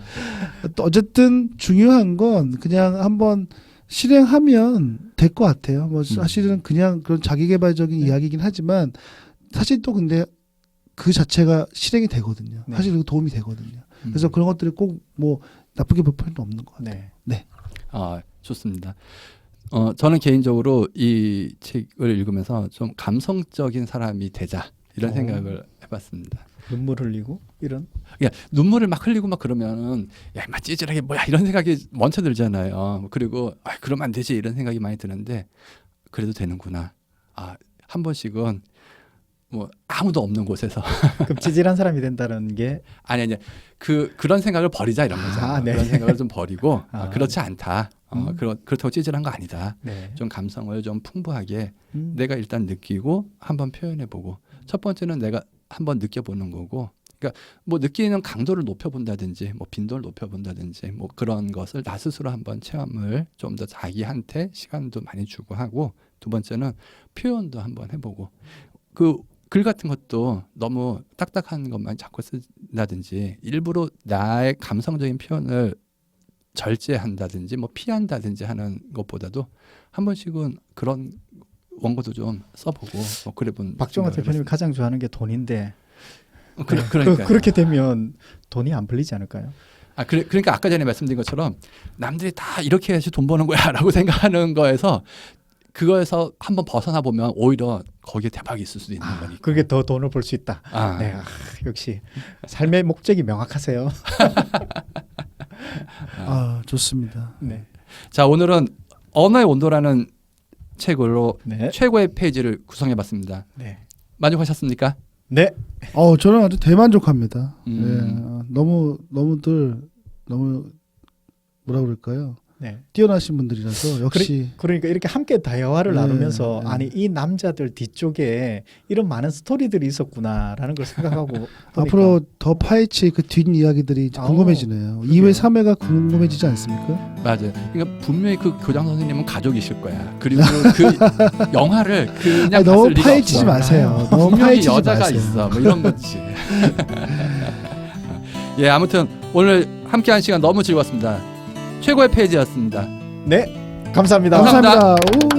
Speaker 3: 또 어쨌든 중요한 건 그냥 한번 실행하면 될 것 같아요. 뭐 사실은 그냥 그런 자기개발적인 이야기이긴 하지만 사실 또 근데 그 자체가 실행이 되거든요.
Speaker 2: 네.
Speaker 3: 사실 도움이 되거든요. 그래서 그런 것들이 꼭 뭐 나쁘게 볼 필요는 없는 것 같아요.
Speaker 2: 네.
Speaker 1: 좋습니다. 저는 개인적으로 이 책을 읽으면서 좀 감성적인 사람이 되자 이런 생각을 해봤습니다.
Speaker 2: 눈물 흘리고 이런.
Speaker 1: 눈물을 막 흘리고 막 그러면은 막 찌질하게 뭐야 이런 생각이 먼저 들잖아요. 그리고 그러면 안 되지 이런 생각이 많이 드는데 그래도 되는구나. 한 번씩은 뭐 아무도 없는 곳에서
Speaker 2: 그럼 찌질한 사람이 된다는 게
Speaker 1: 아니 그런 생각을 버리자 이런 거죠.
Speaker 2: 네.
Speaker 1: 그런 생각을 좀 버리고 그렇지 않다. 그렇다고 찌질한 거 아니다.
Speaker 2: 네.
Speaker 1: 좀 감성을 좀 풍부하게 내가 일단 느끼고 한번 표현해보고 첫 번째는 내가 한번 느껴보는 거고, 그러니까 뭐 느끼는 강도를 높여본다든지 뭐 빈도를 높여본다든지 뭐 그런 것을 나 스스로 한번 체험을 좀 더 자기한테 시간도 많이 주고 하고, 두 번째는 표현도 한번 해보고, 그 글 같은 것도 너무 딱딱한 것만 자꾸 쓴다든지 일부러 나의 감성적인 표현을 절제한다든지 뭐 피한다든지 하는 것보다도 한 번씩은 그런 원고도 좀 써보고 뭐 그래본.
Speaker 2: 박종화 대표님이 가장 좋아하는 게 돈인데
Speaker 1: 그러니까
Speaker 2: 그렇게 되면 돈이 안 풀리지 않을까요?
Speaker 1: 그러니까 아까 전에 말씀드린 것처럼 남들이 다 이렇게 해야지 돈 버는 거야라고 생각하는 거에서 그거에서 한번 벗어나 보면 오히려 거기에 대박이 있을 수도 있는 거니까.
Speaker 2: 그게 더 돈을 벌 수 있다.
Speaker 1: 아,
Speaker 2: 네, 역시 삶의 목적이 명확하세요.
Speaker 3: 아, 좋습니다.
Speaker 2: 네,
Speaker 1: 자, 오늘은 언어의 온도라는 책으로
Speaker 2: 네,
Speaker 1: 최고의 페이지를 구성해봤습니다.
Speaker 2: 네,
Speaker 1: 만족하셨습니까?
Speaker 2: 네.
Speaker 3: 저는 아주 대만족합니다.
Speaker 1: 음.
Speaker 3: 너무 뭐라 그럴까요?
Speaker 2: 네.
Speaker 3: 뛰어나신 분들이라서 역시
Speaker 2: 그러니까 이렇게 함께 대화를
Speaker 3: 네,
Speaker 2: 나누면서
Speaker 3: 네.
Speaker 2: 아니 이 남자들 뒤쪽에 이런 많은 스토리들이 있었구나라는 걸 생각하고 보니까
Speaker 3: 앞으로 더 파헤칠 그 뒷 이야기들이 이제
Speaker 2: 아우,
Speaker 3: 궁금해지네요.
Speaker 2: 그러게요.
Speaker 3: 2회, 3회가 궁금해지지 않습니까?
Speaker 1: 맞아요. 그러니까 분명히 그 교장 선생님은 가족이실 거야. 그리고 그 영화를 그냥
Speaker 3: 아니, 너무
Speaker 1: 봤을 리가
Speaker 3: 파헤치지
Speaker 1: 없어.
Speaker 3: 마세요. 너무
Speaker 1: 분명히
Speaker 3: 파헤치지
Speaker 1: 여자가
Speaker 3: 마세요.
Speaker 1: 있어. 뭐 이런 거지. 예, 아무튼 오늘 함께한 시간 너무 즐거웠습니다. 최고의 페이지였습니다.
Speaker 2: 네, 감사합니다.
Speaker 1: 감사합니다.
Speaker 3: 감사합니다. 오.